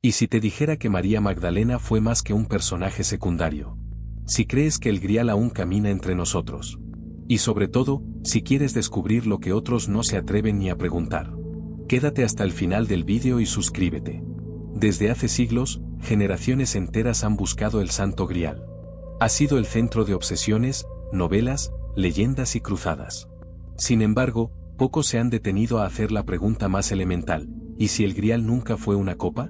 ¿Y si te dijera que María Magdalena fue más que un personaje secundario? Si crees que el Grial aún camina entre nosotros. Y sobre todo, si quieres descubrir lo que otros no se atreven ni a preguntar. Quédate hasta el final del vídeo y suscríbete. Desde hace siglos, generaciones enteras han buscado el Santo Grial. Ha sido el centro de obsesiones, novelas, leyendas y cruzadas. Sin embargo, pocos se han detenido a hacer la pregunta más elemental: ¿y si el Grial nunca fue una copa?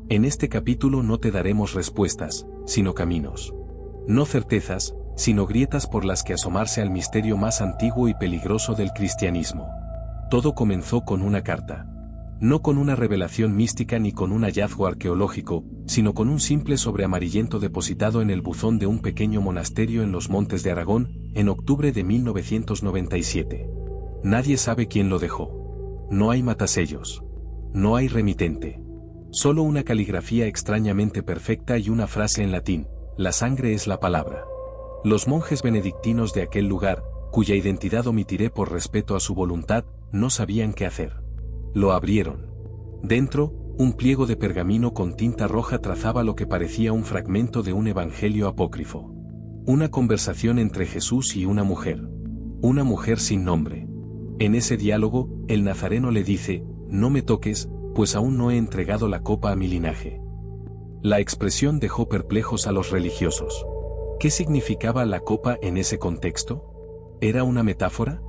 En este capítulo no te daremos respuestas, sino caminos. No certezas, sino grietas por las que asomarse al misterio más antiguo y peligroso del cristianismo. Todo comenzó con una carta. No con una revelación mística ni con un hallazgo arqueológico, sino con un simple sobre amarillento depositado en el buzón de un pequeño monasterio en los montes de Aragón, en octubre de 1997. Nadie sabe quién lo dejó. No hay matasellos. No hay remitente. Solo una caligrafía extrañamente perfecta y una frase en latín: la sangre es la palabra. Los monjes benedictinos de aquel lugar, cuya identidad omitiré por respeto a su voluntad, no sabían qué hacer. Lo abrieron. Dentro, un pliego de pergamino con tinta roja trazaba lo que parecía un fragmento de un evangelio apócrifo. Una conversación entre Jesús y una mujer. Una mujer sin nombre. En ese diálogo, el nazareno le dice: no me toques, pues aún no he entregado la copa a mi linaje. La expresión dejó perplejos a los religiosos. ¿Qué significaba la copa en ese contexto? ¿Era una metáfora?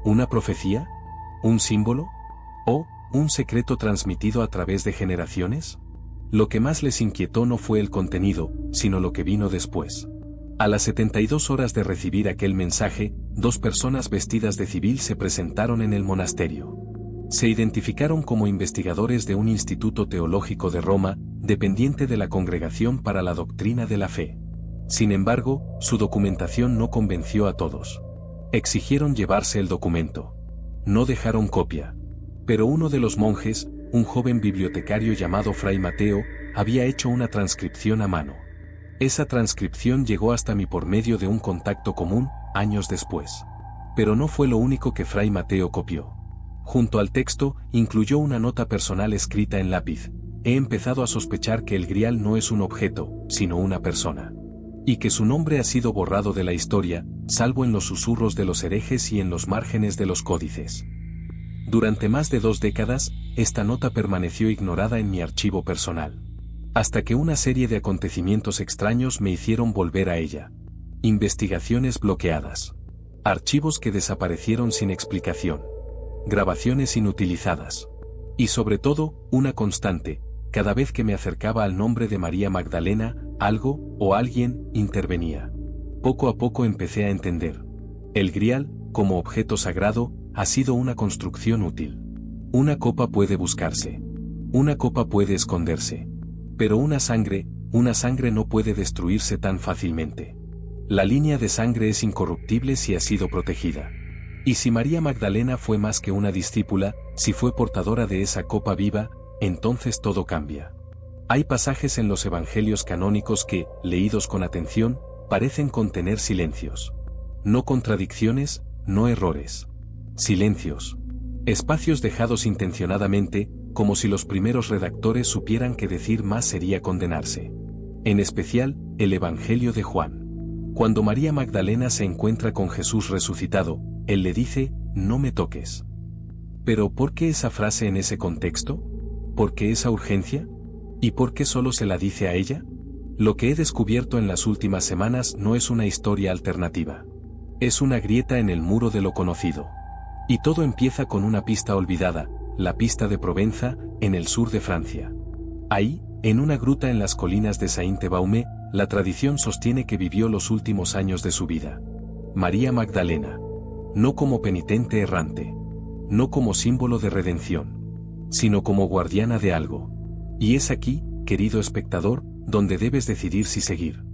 ¿Una profecía? ¿Un símbolo? ¿O un secreto transmitido a través de generaciones? Lo que más les inquietó no fue el contenido, sino lo que vino después. A las 72 horas de recibir aquel mensaje, 2 personas vestidas de civil se presentaron en el monasterio. Se identificaron como investigadores de un instituto teológico de Roma, dependiente de la Congregación para la Doctrina de la Fe. Sin embargo, su documentación no convenció a todos. Exigieron llevarse el documento. No dejaron copia. Pero uno de los monjes, un joven bibliotecario llamado Fray Mateo, había hecho una transcripción a mano. Esa transcripción llegó hasta mí por medio de un contacto común, años después. Pero no fue lo único que Fray Mateo copió. Junto al texto, incluyó una nota personal escrita en lápiz: he empezado a sospechar que el Grial no es un objeto, sino una persona. Y que su nombre ha sido borrado de la historia, salvo en los susurros de los herejes y en los márgenes de los códices. Durante más de 2 décadas, esta nota permaneció ignorada en mi archivo personal. Hasta que una serie de acontecimientos extraños me hicieron volver a ella. Investigaciones bloqueadas. Archivos que desaparecieron sin explicación. Grabaciones inutilizadas. Y sobre todo, una constante: cada vez que me acercaba al nombre de María Magdalena, algo, o alguien, intervenía. Poco a poco empecé a entender. El Grial, como objeto sagrado, ha sido una construcción útil. Una copa puede buscarse. Una copa puede esconderse. Pero una sangre no puede destruirse tan fácilmente. La línea de sangre es incorruptible si ha sido protegida. Y si María Magdalena fue más que una discípula, si fue portadora de esa copa viva, entonces todo cambia. Hay pasajes en los evangelios canónicos que, leídos con atención, parecen contener silencios. No contradicciones, no errores. Silencios. Espacios dejados intencionadamente, como si los primeros redactores supieran que decir más sería condenarse. En especial, el Evangelio de Juan. Cuando María Magdalena se encuentra con Jesús resucitado, él le dice: no me toques. ¿Pero por qué esa frase en ese contexto? ¿Por qué esa urgencia? ¿Y por qué solo se la dice a ella? Lo que he descubierto en las últimas semanas no es una historia alternativa. Es una grieta en el muro de lo conocido. Y todo empieza con una pista olvidada, la pista de Provenza, en el sur de Francia. Ahí, en una gruta en las colinas de Sainte-Baume, la tradición sostiene que vivió los últimos años de su vida. María Magdalena. No como penitente errante. No como símbolo de redención. Sino como guardiana de algo. Y es aquí, querido espectador, donde debes decidir si seguir.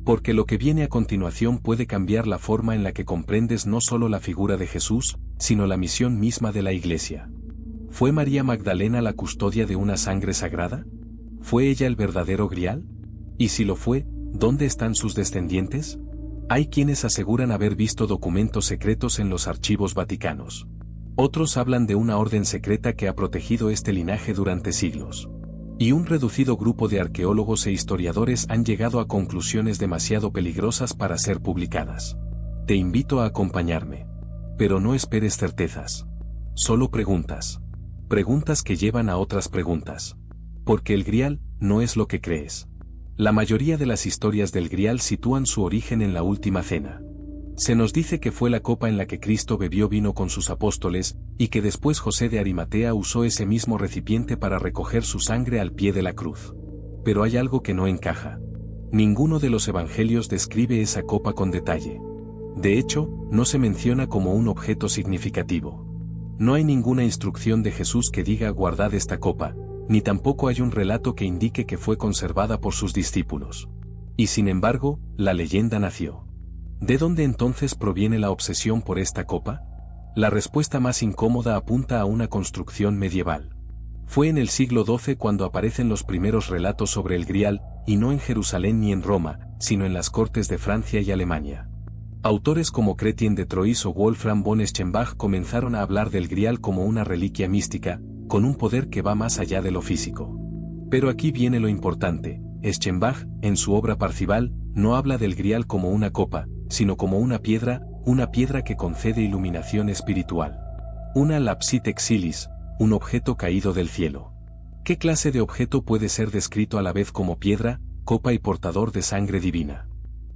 Porque lo que viene a continuación puede cambiar la forma en la que comprendes no solo la figura de Jesús, sino la misión misma de la Iglesia. ¿Fue María Magdalena la custodia de una sangre sagrada? ¿Fue ella el verdadero Grial? Y si lo fue, ¿dónde están sus descendientes? Hay quienes aseguran haber visto documentos secretos en los archivos vaticanos. Otros hablan de una orden secreta que ha protegido este linaje durante siglos. Y un reducido grupo de arqueólogos e historiadores han llegado a conclusiones demasiado peligrosas para ser publicadas. Te invito a acompañarme. Pero no esperes certezas. Solo preguntas. Preguntas que llevan a otras preguntas. Porque el Grial no es lo que crees. La mayoría de las historias del Grial sitúan su origen en la Última Cena. Se nos dice que fue la copa en la que Cristo bebió vino con sus apóstoles, y que después José de Arimatea usó ese mismo recipiente para recoger su sangre al pie de la cruz. Pero hay algo que no encaja. Ninguno de los evangelios describe esa copa con detalle. De hecho, no se menciona como un objeto significativo. No hay ninguna instrucción de Jesús que diga guardad esta copa, ni tampoco hay un relato que indique que fue conservada por sus discípulos. Y sin embargo, la leyenda nació. ¿De dónde entonces proviene la obsesión por esta copa? La respuesta más incómoda apunta a una construcción medieval. Fue en el siglo XII cuando aparecen los primeros relatos sobre el Grial, y no en Jerusalén ni en Roma, sino en las cortes de Francia y Alemania. Autores como Chrétien de Troyes o Wolfram von Eschenbach comenzaron a hablar del Grial como una reliquia mística, con un poder que va más allá de lo físico. Pero aquí viene lo importante: Eschenbach, en su obra Parcival, no habla del Grial como una copa, sino como una piedra que concede iluminación espiritual. Una lapsit exilis, un objeto caído del cielo. ¿Qué clase de objeto puede ser descrito a la vez como piedra, copa y portador de sangre divina?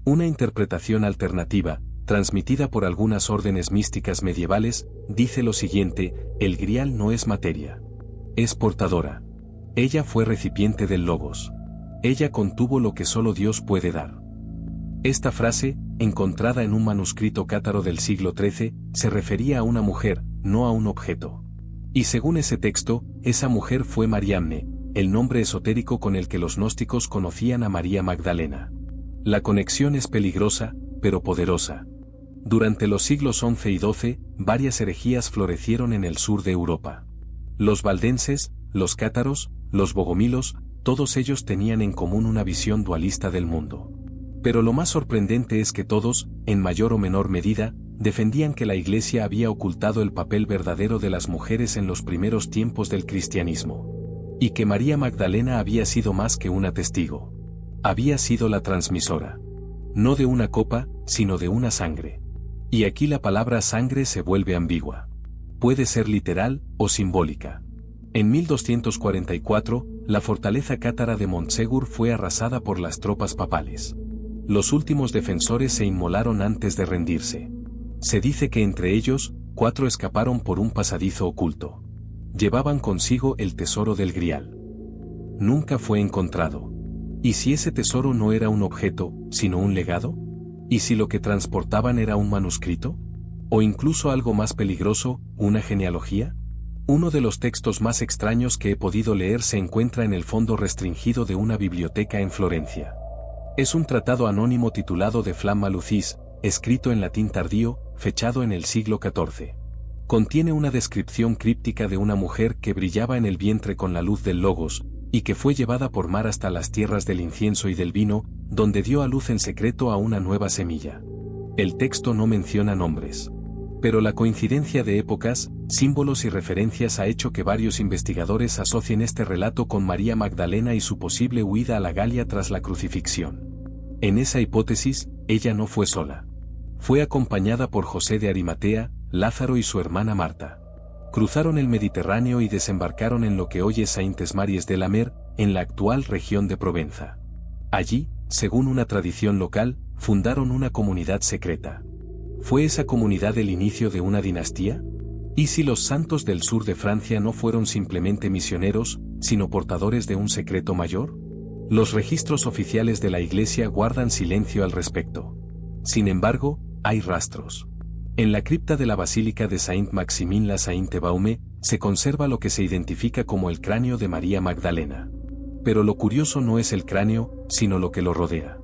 Una interpretación alternativa, transmitida por algunas órdenes místicas medievales, dice lo siguiente: el Grial no es materia. Es portadora. Ella fue recipiente del Logos. Ella contuvo lo que solo Dios puede dar. Esta frase, encontrada en un manuscrito cátaro del siglo XIII, se refería a una mujer, no a un objeto. Y según ese texto, esa mujer fue Mariamne, el nombre esotérico con el que los gnósticos conocían a María Magdalena. La conexión es peligrosa, pero poderosa. Durante los siglos XI y XII, varias herejías florecieron en el sur de Europa. Los valdenses, los cátaros, los bogomilos, todos ellos tenían en común una visión dualista del mundo. Pero lo más sorprendente es que todos, en mayor o menor medida, defendían que la Iglesia había ocultado el papel verdadero de las mujeres en los primeros tiempos del cristianismo. Y que María Magdalena había sido más que una testigo. Había sido la transmisora. No de una copa, sino de una sangre. Y aquí la palabra sangre se vuelve ambigua. Puede ser literal o simbólica. En 1244, la fortaleza cátara de Montsegur fue arrasada por las tropas papales. Los últimos defensores se inmolaron antes de rendirse. Se dice que entre ellos, 4 escaparon por un pasadizo oculto. Llevaban consigo el tesoro del Grial. Nunca fue encontrado. ¿Y si ese tesoro no era un objeto, sino un legado? ¿Y si lo que transportaban era un manuscrito? ¿O incluso algo más peligroso, una genealogía? Uno de los textos más extraños que he podido leer se encuentra en el fondo restringido de una biblioteca en Florencia. Es un tratado anónimo titulado De Flamma Lucis, escrito en latín tardío, fechado en el siglo XIV. Contiene una descripción críptica de una mujer que brillaba en el vientre con la luz del Logos, y que fue llevada por mar hasta las tierras del incienso y del vino, donde dio a luz en secreto a una nueva semilla. El texto no menciona nombres. Pero la coincidencia de épocas, símbolos y referencias ha hecho que varios investigadores asocien este relato con María Magdalena y su posible huida a la Galia tras la crucifixión. En esa hipótesis, ella no fue sola. Fue acompañada por José de Arimatea, Lázaro y su hermana Marta. Cruzaron el Mediterráneo y desembarcaron en lo que hoy es Saintes-Maries de la Mer, en la actual región de Provenza. Allí, según una tradición local, fundaron una comunidad secreta. ¿Fue esa comunidad el inicio de una dinastía? ¿Y si los santos del sur de Francia no fueron simplemente misioneros, sino portadores de un secreto mayor? Los registros oficiales de la Iglesia guardan silencio al respecto. Sin embargo, hay rastros. En la cripta de la Basílica de Saint-Maximin-la-Sainte-Baume, se conserva lo que se identifica como el cráneo de María Magdalena. Pero lo curioso no es el cráneo, sino lo que lo rodea.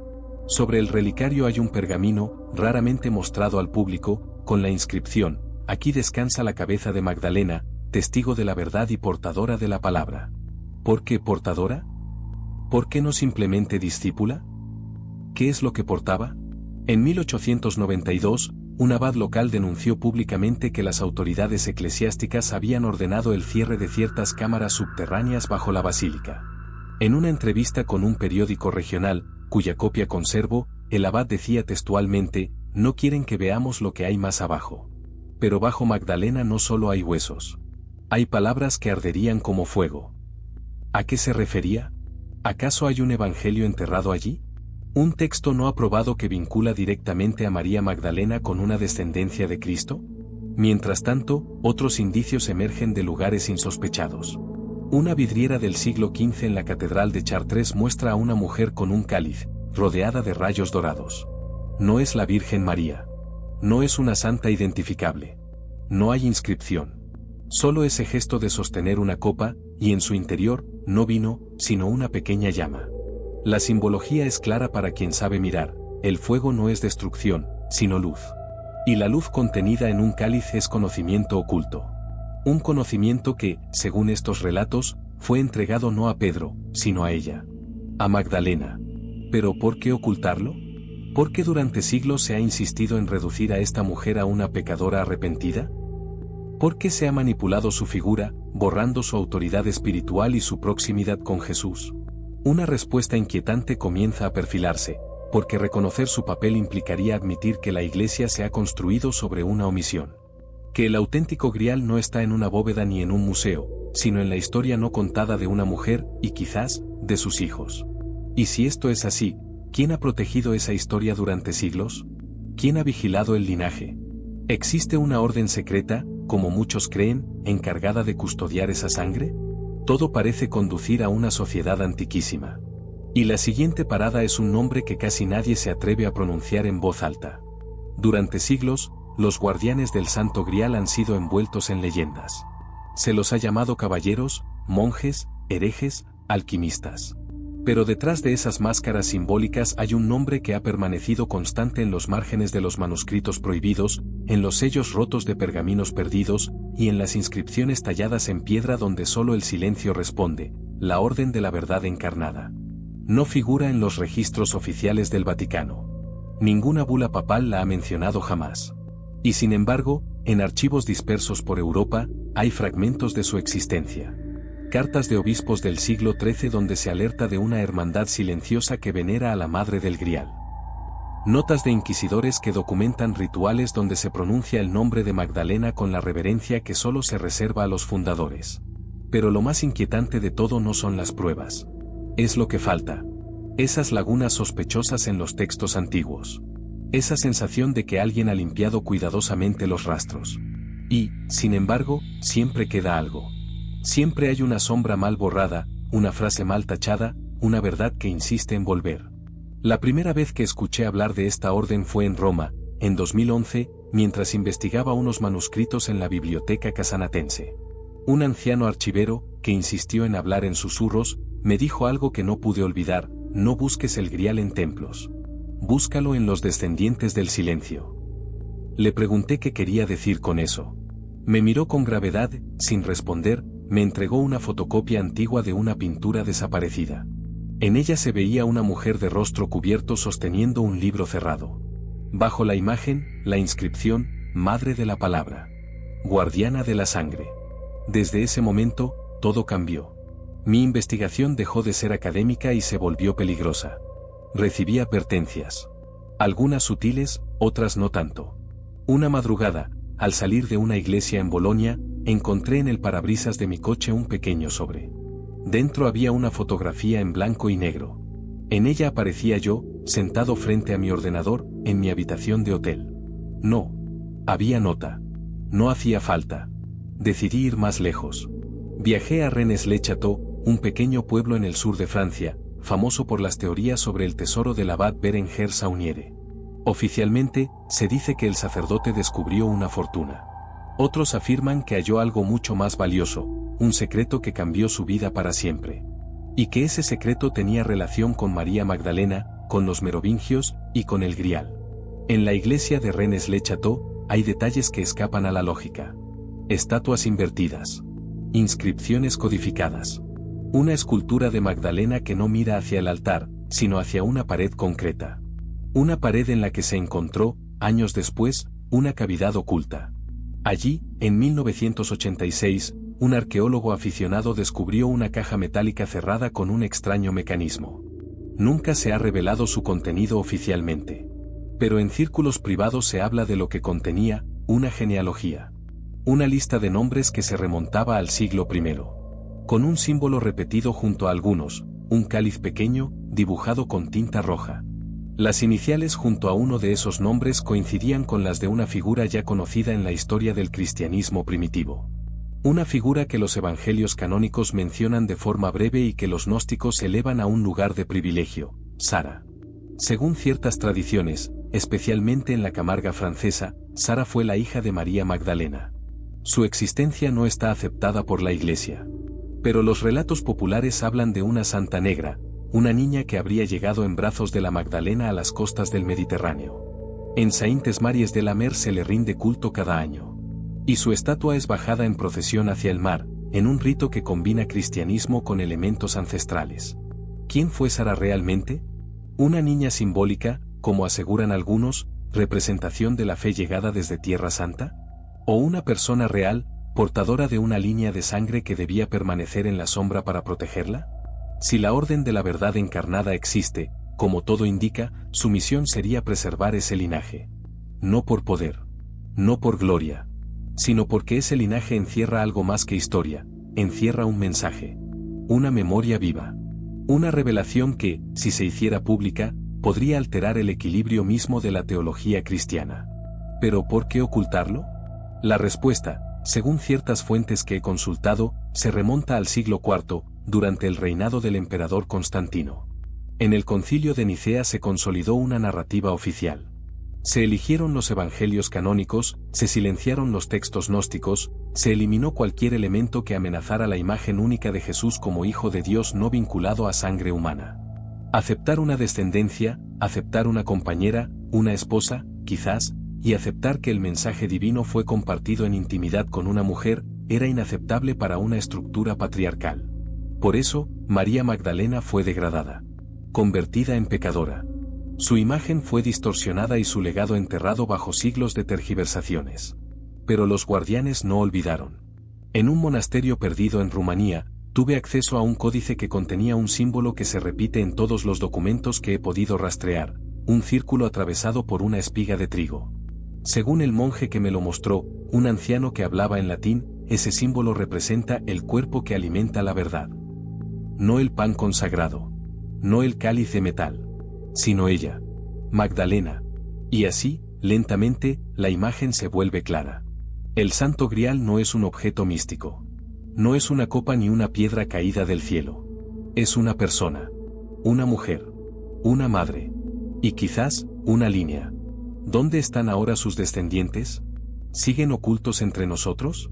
Sobre el relicario hay un pergamino, raramente mostrado al público, con la inscripción: aquí descansa la cabeza de Magdalena, testigo de la verdad y portadora de la palabra. ¿Por qué portadora? ¿Por qué no simplemente discípula? ¿Qué es lo que portaba? En 1892, un abad local denunció públicamente que las autoridades eclesiásticas habían ordenado el cierre de ciertas cámaras subterráneas bajo la basílica. En una entrevista con un periódico regional, cuya copia conservo, el abad decía textualmente: no quieren que veamos lo que hay más abajo. Pero bajo Magdalena no solo hay huesos. Hay palabras que arderían como fuego. ¿A qué se refería? ¿Acaso hay un evangelio enterrado allí? ¿Un texto no aprobado que vincula directamente a María Magdalena con una descendencia de Cristo? Mientras tanto, otros indicios emergen de lugares insospechados. Una vidriera del siglo XV en la Catedral de Chartres muestra a una mujer con un cáliz, rodeada de rayos dorados. No es la Virgen María. No es una santa identificable. No hay inscripción. Solo ese gesto de sostener una copa, y en su interior, no vino, sino una pequeña llama. La simbología es clara para quien sabe mirar: el fuego no es destrucción, sino luz. Y la luz contenida en un cáliz es conocimiento oculto. Un conocimiento que, según estos relatos, fue entregado no a Pedro, sino a ella. A Magdalena. ¿Pero por qué ocultarlo? ¿Por qué durante siglos se ha insistido en reducir a esta mujer a una pecadora arrepentida? ¿Por qué se ha manipulado su figura, borrando su autoridad espiritual y su proximidad con Jesús? Una respuesta inquietante comienza a perfilarse, porque reconocer su papel implicaría admitir que la Iglesia se ha construido sobre una omisión. Que el auténtico Grial no está en una bóveda ni en un museo, sino en la historia no contada de una mujer, y quizás, de sus hijos. Y si esto es así, ¿quién ha protegido esa historia durante siglos? ¿Quién ha vigilado el linaje? ¿Existe una orden secreta, como muchos creen, encargada de custodiar esa sangre? Todo parece conducir a una sociedad antiquísima. Y la siguiente parada es un nombre que casi nadie se atreve a pronunciar en voz alta. Durante siglos, los guardianes del Santo Grial han sido envueltos en leyendas. Se los ha llamado caballeros, monjes, herejes, alquimistas. Pero detrás de esas máscaras simbólicas hay un nombre que ha permanecido constante en los márgenes de los manuscritos prohibidos, en los sellos rotos de pergaminos perdidos, y en las inscripciones talladas en piedra donde solo el silencio responde: la Orden de la Verdad encarnada. No figura en los registros oficiales del Vaticano. Ninguna bula papal la ha mencionado jamás. Y sin embargo, en archivos dispersos por Europa, hay fragmentos de su existencia. Cartas de obispos del siglo XIII donde se alerta de una hermandad silenciosa que venera a la Madre del Grial. Notas de inquisidores que documentan rituales donde se pronuncia el nombre de Magdalena con la reverencia que solo se reserva a los fundadores. Pero lo más inquietante de todo no son las pruebas. Es lo que falta. Esas lagunas sospechosas en los textos antiguos. Esa sensación de que alguien ha limpiado cuidadosamente los rastros. Y, sin embargo, siempre queda algo. Siempre hay una sombra mal borrada, una frase mal tachada, una verdad que insiste en volver. La primera vez que escuché hablar de esta orden fue en Roma, en 2011, mientras investigaba unos manuscritos en la biblioteca casanatense. Un anciano archivero, que insistió en hablar en susurros, me dijo algo que no pude olvidar: no busques el Grial en templos. Búscalo en los descendientes del silencio. Le pregunté qué quería decir con eso. Me miró con gravedad, sin responder, me entregó una fotocopia antigua de una pintura desaparecida. En ella se veía una mujer de rostro cubierto sosteniendo un libro cerrado. Bajo la imagen, la inscripción: Madre de la Palabra. Guardiana de la Sangre. Desde ese momento, todo cambió. Mi investigación dejó de ser académica y se volvió peligrosa. Recibí advertencias. Algunas sutiles, otras no tanto. Una madrugada, al salir de una iglesia en Bolonia, encontré en el parabrisas de mi coche un pequeño sobre. Dentro había una fotografía en blanco y negro. En ella aparecía yo, sentado frente a mi ordenador, en mi habitación de hotel. No. Había nota. No hacía falta. Decidí ir más lejos. Viajé a Rennes-le-Château, un pequeño pueblo en el sur de Francia, famoso por las teorías sobre el tesoro del abad Berenguer Sauniere. Oficialmente, se dice que el sacerdote descubrió una fortuna. Otros afirman que halló algo mucho más valioso, un secreto que cambió su vida para siempre. Y que ese secreto tenía relación con María Magdalena, con los merovingios, y con el Grial. En la iglesia de Rennes-le-Château, hay detalles que escapan a la lógica. Estatuas invertidas. Inscripciones codificadas. Una escultura de Magdalena que no mira hacia el altar, sino hacia una pared concreta. Una pared en la que se encontró, años después, una cavidad oculta. Allí, en 1986, un arqueólogo aficionado descubrió una caja metálica cerrada con un extraño mecanismo. Nunca se ha revelado su contenido oficialmente. Pero en círculos privados se habla de lo que contenía, una genealogía. Una lista de nombres que se remontaba al siglo I. Con un símbolo repetido junto a algunos, un cáliz pequeño, dibujado con tinta roja. Las iniciales junto a uno de esos nombres coincidían con las de una figura ya conocida en la historia del cristianismo primitivo. Una figura que los evangelios canónicos mencionan de forma breve y que los gnósticos elevan a un lugar de privilegio, Sara. Según ciertas tradiciones, especialmente en la Camarga francesa, Sara fue la hija de María Magdalena. Su existencia no está aceptada por la Iglesia. Pero los relatos populares hablan de una santa negra, una niña que habría llegado en brazos de la Magdalena a las costas del Mediterráneo. En Saintes-Maries de la Mer se le rinde culto cada año. Y su estatua es bajada en procesión hacia el mar, en un rito que combina cristianismo con elementos ancestrales. ¿Quién fue Sara realmente? ¿Una niña simbólica, como aseguran algunos, representación de la fe llegada desde Tierra Santa? ¿O una persona real, portadora de una línea de sangre que debía permanecer en la sombra para protegerla? Si la Orden de la Verdad encarnada existe, como todo indica, su misión sería preservar ese linaje. No por poder. No por gloria. Sino porque ese linaje encierra algo más que historia, encierra un mensaje. Una memoria viva. Una revelación que, si se hiciera pública, podría alterar el equilibrio mismo de la teología cristiana. ¿Pero por qué ocultarlo? La respuesta, según ciertas fuentes que he consultado, se remonta al siglo IV, durante el reinado del emperador Constantino. En el Concilio de Nicea se consolidó una narrativa oficial. Se eligieron los evangelios canónicos, se silenciaron los textos gnósticos, se eliminó cualquier elemento que amenazara la imagen única de Jesús como Hijo de Dios no vinculado a sangre humana. Aceptar una descendencia, aceptar una compañera, una esposa, quizás, y aceptar que el mensaje divino fue compartido en intimidad con una mujer, era inaceptable para una estructura patriarcal. Por eso, María Magdalena fue degradada. Convertida en pecadora. Su imagen fue distorsionada y su legado enterrado bajo siglos de tergiversaciones. Pero los guardianes no olvidaron. En un monasterio perdido en Rumanía, tuve acceso a un códice que contenía un símbolo que se repite en todos los documentos que he podido rastrear, un círculo atravesado por una espiga de trigo. Según el monje que me lo mostró, un anciano que hablaba en latín, ese símbolo representa el cuerpo que alimenta la verdad. No el pan consagrado. No el cáliz de metal. Sino ella. Magdalena. Y así, lentamente, la imagen se vuelve clara. El Santo Grial no es un objeto místico. No es una copa ni una piedra caída del cielo. Es una persona. Una mujer. Una madre. Y quizás, una línea. ¿Dónde están ahora sus descendientes? ¿Siguen ocultos entre nosotros?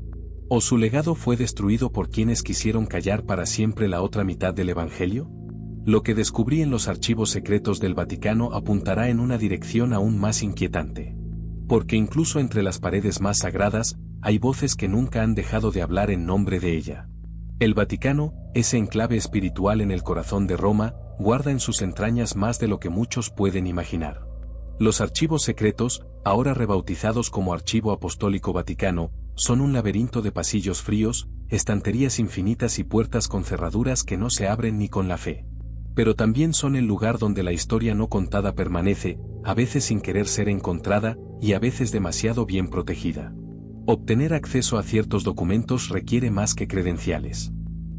¿O su legado fue destruido por quienes quisieron callar para siempre la otra mitad del Evangelio? Lo que descubrí en los archivos secretos del Vaticano apuntará en una dirección aún más inquietante. Porque incluso entre las paredes más sagradas, hay voces que nunca han dejado de hablar en nombre de ella. El Vaticano, ese enclave espiritual en el corazón de Roma, guarda en sus entrañas más de lo que muchos pueden imaginar. Los archivos secretos, ahora rebautizados como Archivo Apostólico Vaticano, son un laberinto de pasillos fríos, estanterías infinitas y puertas con cerraduras que no se abren ni con la fe. Pero también son el lugar donde la historia no contada permanece, a veces sin querer ser encontrada, y a veces demasiado bien protegida. Obtener acceso a ciertos documentos requiere más que credenciales.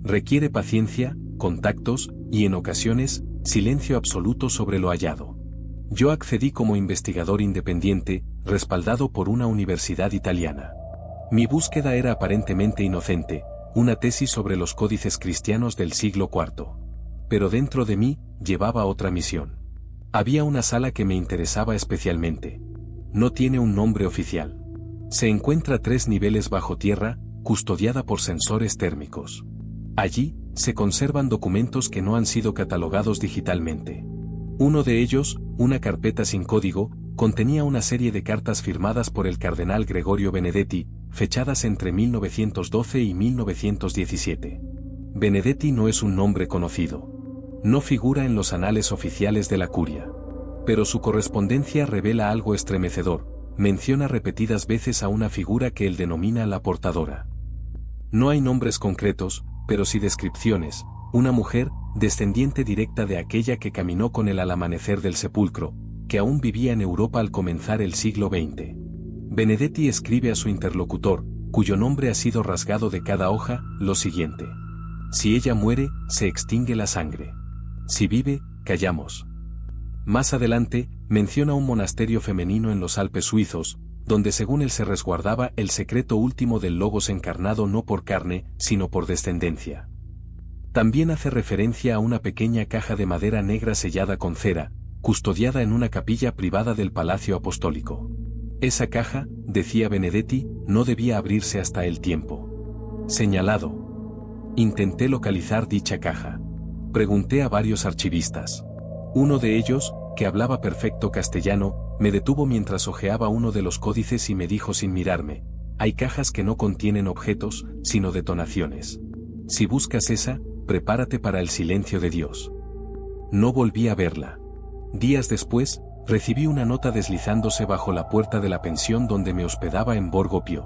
Requiere paciencia, contactos, y en ocasiones, silencio absoluto sobre lo hallado. Yo accedí como investigador independiente, respaldado por una universidad italiana. Mi búsqueda era aparentemente inocente, una tesis sobre los códices cristianos del siglo IV. Pero dentro de mí, llevaba otra misión. Había una sala que me interesaba especialmente. No tiene un nombre oficial. Se encuentra a 3 niveles bajo tierra, custodiada por sensores térmicos. Allí, se conservan documentos que no han sido catalogados digitalmente. Uno de ellos, una carpeta sin código, contenía una serie de cartas firmadas por el cardenal Gregorio Benedetti, fechadas entre 1912 y 1917. Benedetti no es un nombre conocido. No figura en los anales oficiales de la curia. Pero su correspondencia revela algo estremecedor, menciona repetidas veces a una figura que él denomina la portadora. No hay nombres concretos, pero sí descripciones. Una mujer, descendiente directa de aquella que caminó con él al amanecer del sepulcro, que aún vivía en Europa al comenzar el siglo XX. Benedetti escribe a su interlocutor, cuyo nombre ha sido rasgado de cada hoja, lo siguiente. Si ella muere, se extingue la sangre. Si vive, callamos. Más adelante, menciona un monasterio femenino en los Alpes suizos, donde según él se resguardaba el secreto último del Logos encarnado no por carne, sino por descendencia. También hace referencia a una pequeña caja de madera negra sellada con cera, custodiada en una capilla privada del Palacio Apostólico. Esa caja, decía Benedetti, no debía abrirse hasta el tiempo señalado. Intenté localizar dicha caja. Pregunté a varios archivistas. Uno de ellos, que hablaba perfecto castellano, me detuvo mientras hojeaba uno de los códices y me dijo sin mirarme: hay cajas que no contienen objetos, sino detonaciones. Si buscas esa, prepárate para el silencio de Dios. No volví a verla. Días después, recibí una nota deslizándose bajo la puerta de la pensión donde me hospedaba en Borgo Pio.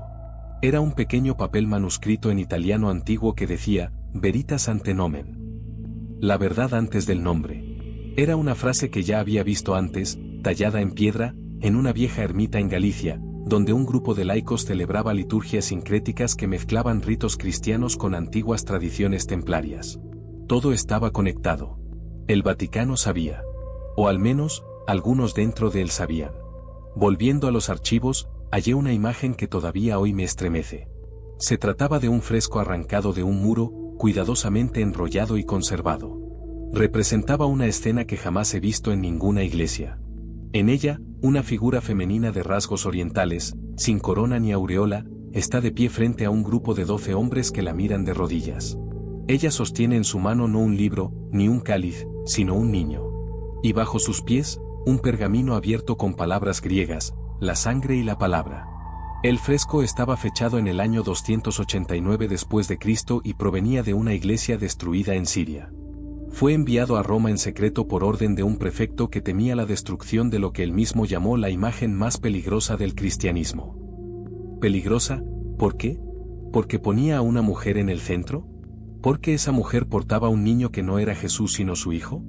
Era un pequeño papel manuscrito en italiano antiguo que decía, Veritas ante nomen. La verdad antes del nombre. Era una frase que ya había visto antes, tallada en piedra, en una vieja ermita en Galicia, donde un grupo de laicos celebraba liturgias sincréticas que mezclaban ritos cristianos con antiguas tradiciones templarias. Todo estaba conectado. El Vaticano sabía. O al menos, algunos dentro de él sabían. Volviendo a los archivos, hallé una imagen que todavía hoy me estremece. Se trataba de un fresco arrancado de un muro, cuidadosamente enrollado y conservado. Representaba una escena que jamás he visto en ninguna iglesia. En ella, una figura femenina de rasgos orientales, sin corona ni aureola, está de pie frente a un grupo de 12 hombres que la miran de rodillas. Ella sostiene en su mano no un libro, ni un cáliz, sino un niño. Y bajo sus pies, un pergamino abierto con palabras griegas, la sangre y la palabra. El fresco estaba fechado en el año 289 después de Cristo y provenía de una iglesia destruida en Siria. Fue enviado a Roma en secreto por orden de un prefecto que temía la destrucción de lo que él mismo llamó la imagen más peligrosa del cristianismo. ¿Peligrosa? ¿Por qué? ¿Porque ponía a una mujer en el centro? ¿Porque esa mujer portaba un niño que no era Jesús sino su hijo?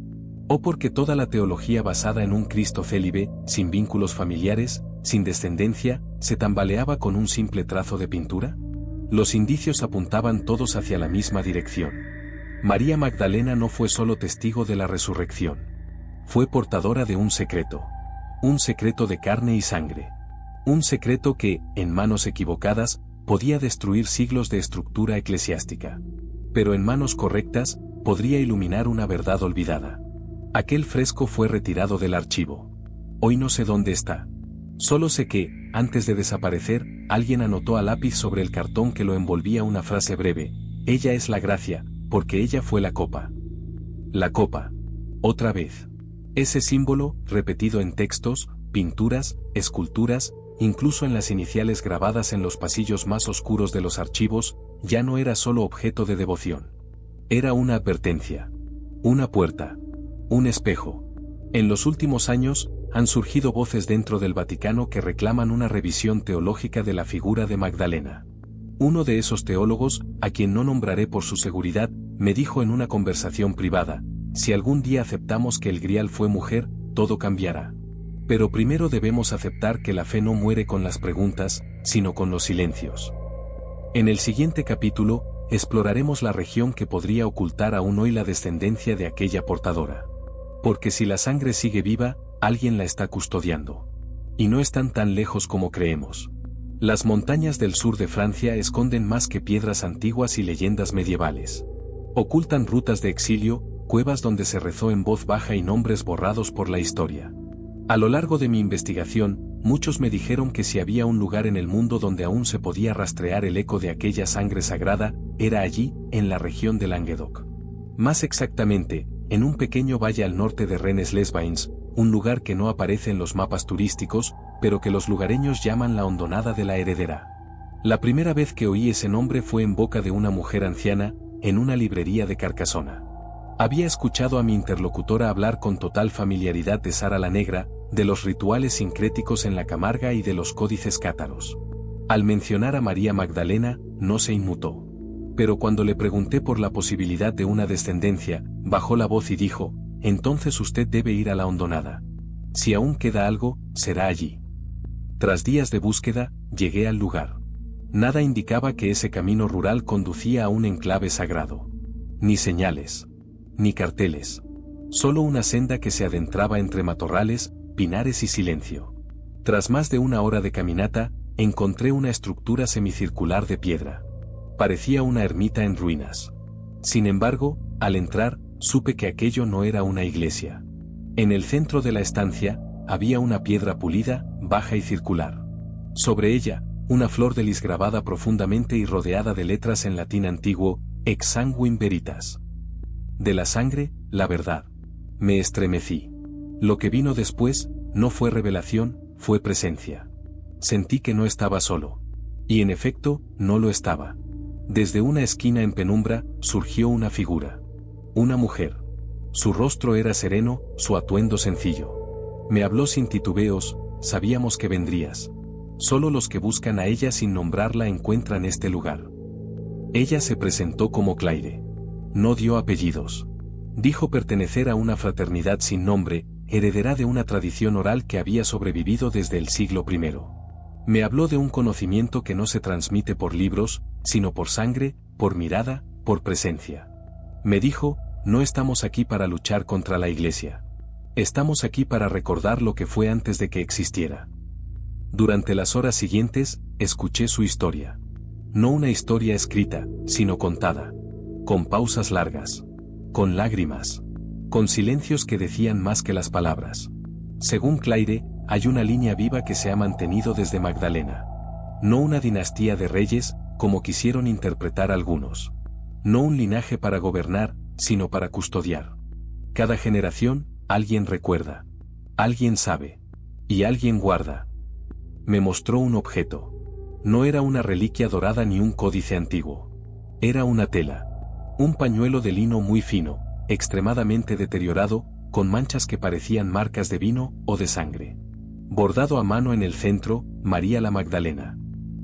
¿O porque toda la teología basada en un Cristo célibe, sin vínculos familiares, sin descendencia, se tambaleaba con un simple trazo de pintura? Los indicios apuntaban todos hacia la misma dirección. María Magdalena no fue solo testigo de la resurrección. Fue portadora de un secreto. Un secreto de carne y sangre. Un secreto que, en manos equivocadas, podía destruir siglos de estructura eclesiástica. Pero en manos correctas, podría iluminar una verdad olvidada. Aquel fresco fue retirado del archivo. Hoy no sé dónde está. Solo sé que, antes de desaparecer, alguien anotó a lápiz sobre el cartón que lo envolvía una frase breve: ella es la gracia, porque ella fue la copa. La copa. Otra vez. Ese símbolo, repetido en textos, pinturas, esculturas, incluso en las iniciales grabadas en los pasillos más oscuros de los archivos, ya no era solo objeto de devoción. Era una advertencia. Una puerta. Un espejo. En los últimos años, han surgido voces dentro del Vaticano que reclaman una revisión teológica de la figura de Magdalena. Uno de esos teólogos, a quien no nombraré por su seguridad, me dijo en una conversación privada: si algún día aceptamos que el Grial fue mujer, todo cambiará. Pero primero debemos aceptar que la fe no muere con las preguntas, sino con los silencios. En el siguiente capítulo, exploraremos la región que podría ocultar aún hoy la descendencia de aquella portadora. Porque si la sangre sigue viva, alguien la está custodiando. Y no están tan lejos como creemos. Las montañas del sur de Francia esconden más que piedras antiguas y leyendas medievales. Ocultan rutas de exilio, cuevas donde se rezó en voz baja y nombres borrados por la historia. A lo largo de mi investigación, muchos me dijeron que si había un lugar en el mundo donde aún se podía rastrear el eco de aquella sangre sagrada, era allí, en la región de Languedoc. Más exactamente, en un pequeño valle al norte de Rennes-les-Bains, un lugar que no aparece en los mapas turísticos, pero que los lugareños llaman la Hondonada de la Heredera. La primera vez que oí ese nombre fue en boca de una mujer anciana, en una librería de Carcasona. Había escuchado a mi interlocutora hablar con total familiaridad de Sara la Negra, de los rituales sincréticos en la Camarga y de los códices cátaros. Al mencionar a María Magdalena, no se inmutó. Pero cuando le pregunté por la posibilidad de una descendencia, bajó la voz y dijo: entonces usted debe ir a la hondonada. Si aún queda algo, será allí. Tras días de búsqueda, llegué al lugar. Nada indicaba que ese camino rural conducía a un enclave sagrado. Ni señales. Ni carteles. Solo una senda que se adentraba entre matorrales, pinares y silencio. Tras más de una hora de caminata, encontré una estructura semicircular de piedra. Parecía una ermita en ruinas. Sin embargo, al entrar, supe que aquello no era una iglesia. En el centro de la estancia, había una piedra pulida, baja y circular. Sobre ella, una flor de lis grabada profundamente y rodeada de letras en latín antiguo: Ex sanguine veritas. De la sangre, la verdad. Me estremecí. Lo que vino después, no fue revelación, fue presencia. Sentí que no estaba solo. Y en efecto, no lo estaba. Desde una esquina en penumbra, surgió una figura. Una mujer. Su rostro era sereno, su atuendo sencillo. Me habló sin titubeos: sabíamos que vendrías. Solo los que buscan a ella sin nombrarla encuentran este lugar. Ella se presentó como Claire. No dio apellidos. Dijo pertenecer a una fraternidad sin nombre, heredera de una tradición oral que había sobrevivido desde el siglo I. Me habló de un conocimiento que no se transmite por libros, sino por sangre, por mirada, por presencia. Me dijo: no estamos aquí para luchar contra la Iglesia. Estamos aquí para recordar lo que fue antes de que existiera. Durante las horas siguientes, escuché su historia. No una historia escrita, sino contada. Con pausas largas. Con lágrimas. Con silencios que decían más que las palabras. Según Claire, hay una línea viva que se ha mantenido desde Magdalena. No una dinastía de reyes, como quisieron interpretar algunos. No un linaje para gobernar, sino para custodiar. Cada generación, alguien recuerda. Alguien sabe. Y alguien guarda. Me mostró un objeto. No era una reliquia dorada ni un códice antiguo. Era una tela. Un pañuelo de lino muy fino, extremadamente deteriorado, con manchas que parecían marcas de vino o de sangre. Bordado a mano en el centro, María la Magdalena.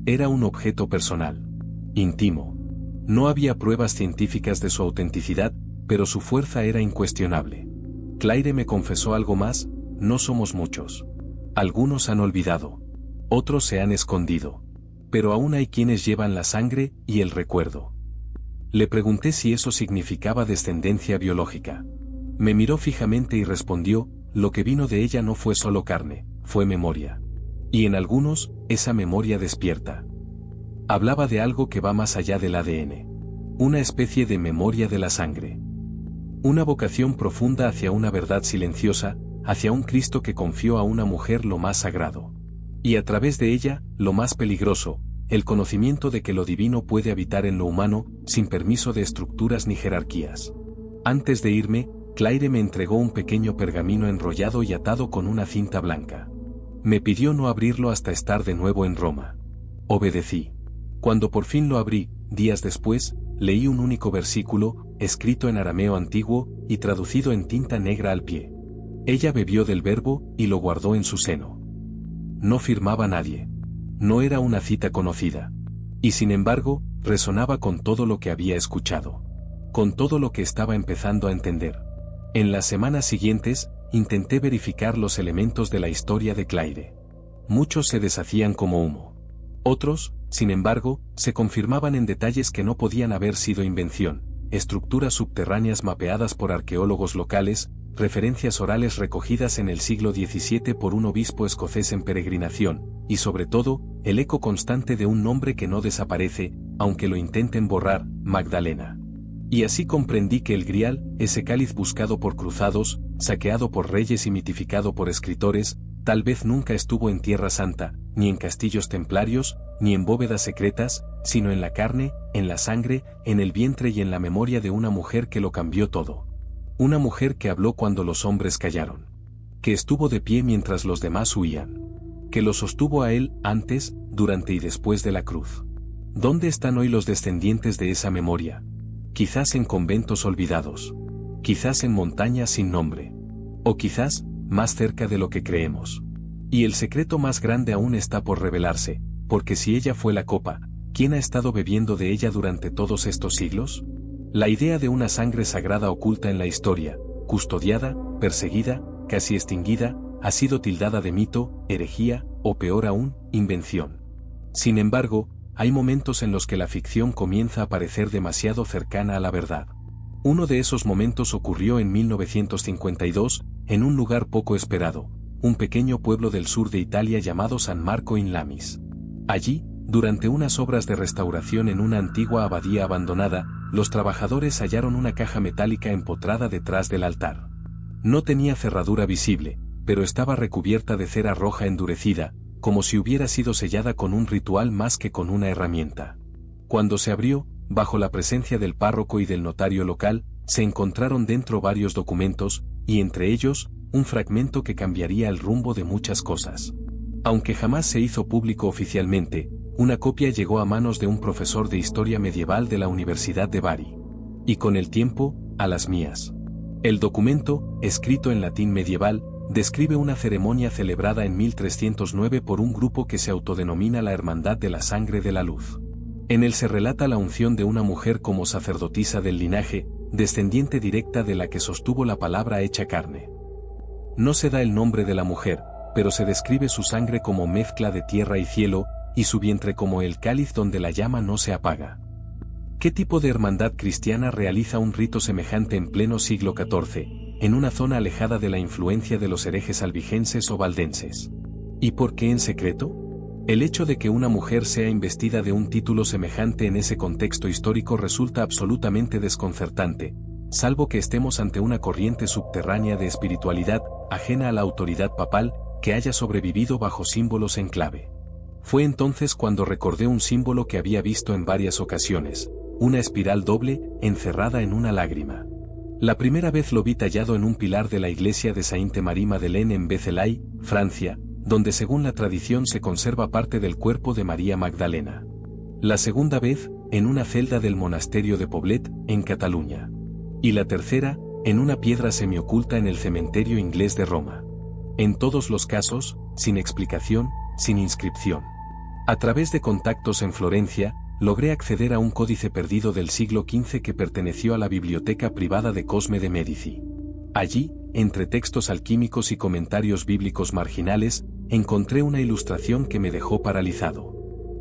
Era un objeto personal. Íntimo. No había pruebas científicas de su autenticidad, pero su fuerza era incuestionable. Claire me confesó algo más: no somos muchos. Algunos han olvidado. Otros se han escondido. Pero aún hay quienes llevan la sangre y el recuerdo. Le pregunté si eso significaba descendencia biológica. Me miró fijamente y respondió: lo que vino de ella no fue solo carne, fue memoria. Y en algunos, esa memoria despierta. Hablaba de algo que va más allá del ADN. Una especie de memoria de la sangre. Una vocación profunda hacia una verdad silenciosa, hacia un Cristo que confió a una mujer lo más sagrado. Y a través de ella, lo más peligroso, el conocimiento de que lo divino puede habitar en lo humano, sin permiso de estructuras ni jerarquías. Antes de irme, Claire me entregó un pequeño pergamino enrollado y atado con una cinta blanca. Me pidió no abrirlo hasta estar de nuevo en Roma. Obedecí. Cuando por fin lo abrí, días después, leí un único versículo, escrito en arameo antiguo, y traducido en tinta negra al pie. Ella bebió del verbo, y lo guardó en su seno. No firmaba nadie. No era una cita conocida. Y sin embargo, resonaba con todo lo que había escuchado. Con todo lo que estaba empezando a entender. En las semanas siguientes, intenté verificar los elementos de la historia de Claire. Muchos se deshacían como humo. Otros, sin embargo, se confirmaban en detalles que no podían haber sido invención: estructuras subterráneas mapeadas por arqueólogos locales, referencias orales recogidas en el siglo XVII por un obispo escocés en peregrinación, y sobre todo, el eco constante de un nombre que no desaparece, aunque lo intenten borrar: Magdalena. Y así comprendí que el Grial, ese cáliz buscado por cruzados, saqueado por reyes y mitificado por escritores, tal vez nunca estuvo en Tierra Santa, ni en castillos templarios, ni en bóvedas secretas, sino en la carne, en la sangre, en el vientre y en la memoria de una mujer que lo cambió todo. Una mujer que habló cuando los hombres callaron. Que estuvo de pie mientras los demás huían. Que lo sostuvo a él, antes, durante y después de la cruz. ¿Dónde están hoy los descendientes de esa memoria? Quizás en conventos olvidados. Quizás en montañas sin nombre. O quizás, más cerca de lo que creemos. Y el secreto más grande aún está por revelarse, porque si ella fue la copa, ¿Quién ha estado bebiendo de ella durante todos estos siglos? La idea de una sangre sagrada oculta en la historia, custodiada, perseguida, casi extinguida, ha sido tildada de mito, herejía, o peor aún, invención. Sin embargo, hay momentos en los que la ficción comienza a parecer demasiado cercana a la verdad. Uno de esos momentos ocurrió en 1952, en un lugar poco esperado, un pequeño pueblo del sur de Italia llamado San Marco in Lamis. Allí, durante unas obras de restauración en una antigua abadía abandonada, los trabajadores hallaron una caja metálica empotrada detrás del altar. No tenía cerradura visible, pero estaba recubierta de cera roja endurecida, como si hubiera sido sellada con un ritual más que con una herramienta. Cuando se abrió, bajo la presencia del párroco y del notario local, se encontraron dentro varios documentos, y entre ellos, un fragmento que cambiaría el rumbo de muchas cosas. Aunque jamás se hizo público oficialmente, una copia llegó a manos de un profesor de historia medieval de la Universidad de Bari. Y con el tiempo, a las mías. El documento, escrito en latín medieval, describe una ceremonia celebrada en 1309 por un grupo que se autodenomina la Hermandad de la Sangre de la Luz. En él se relata la unción de una mujer como sacerdotisa del linaje, descendiente directa de la que sostuvo la palabra hecha carne. No se da el nombre de la mujer, pero se describe su sangre como mezcla de tierra y cielo, y su vientre como el cáliz donde la llama no se apaga. ¿Qué tipo de hermandad cristiana realiza un rito semejante en pleno siglo XIV, en una zona alejada de la influencia de los herejes albigenses o valdenses? ¿Y por qué en secreto? El hecho de que una mujer sea investida de un título semejante en ese contexto histórico resulta absolutamente desconcertante, salvo que estemos ante una corriente subterránea de espiritualidad, ajena a la autoridad papal, que haya sobrevivido bajo símbolos en clave. Fue entonces cuando recordé un símbolo que había visto en varias ocasiones, una espiral doble, encerrada en una lágrima. La primera vez lo vi tallado en un pilar de la iglesia de Sainte-Marie-Madeleine en Vézelay, Francia, donde según la tradición se conserva parte del cuerpo de María Magdalena. La segunda vez, en una celda del monasterio de Poblet, en Cataluña. Y la tercera, en una piedra semioculta en el cementerio inglés de Roma. En todos los casos, sin explicación, sin inscripción. A través de contactos en Florencia, logré acceder a un códice perdido del siglo XV que perteneció a la biblioteca privada de Cosme de Medici. Allí, entre textos alquímicos y comentarios bíblicos marginales, encontré una ilustración que me dejó paralizado.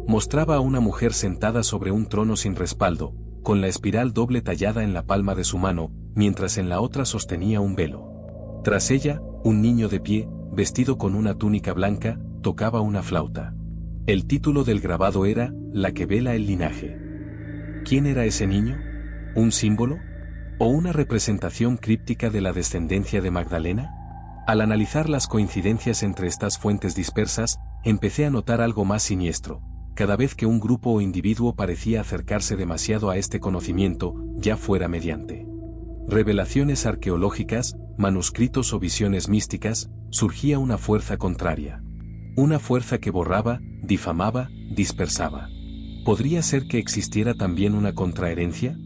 Mostraba a una mujer sentada sobre un trono sin respaldo, con la espiral doble tallada en la palma de su mano, mientras en la otra sostenía un velo. Tras ella, un niño de pie, vestido con una túnica blanca, tocaba una flauta. El título del grabado era, La que vela el linaje. ¿Quién era ese niño? ¿Un símbolo? ¿O una representación críptica de la descendencia de Magdalena? Al analizar las coincidencias entre estas fuentes dispersas, empecé a notar algo más siniestro. Cada vez que un grupo o individuo parecía acercarse demasiado a este conocimiento, ya fuera mediante revelaciones arqueológicas, manuscritos o visiones místicas, surgía una fuerza contraria. Una fuerza que borraba, difamaba, dispersaba. ¿Podría ser que existiera también una contraherencia?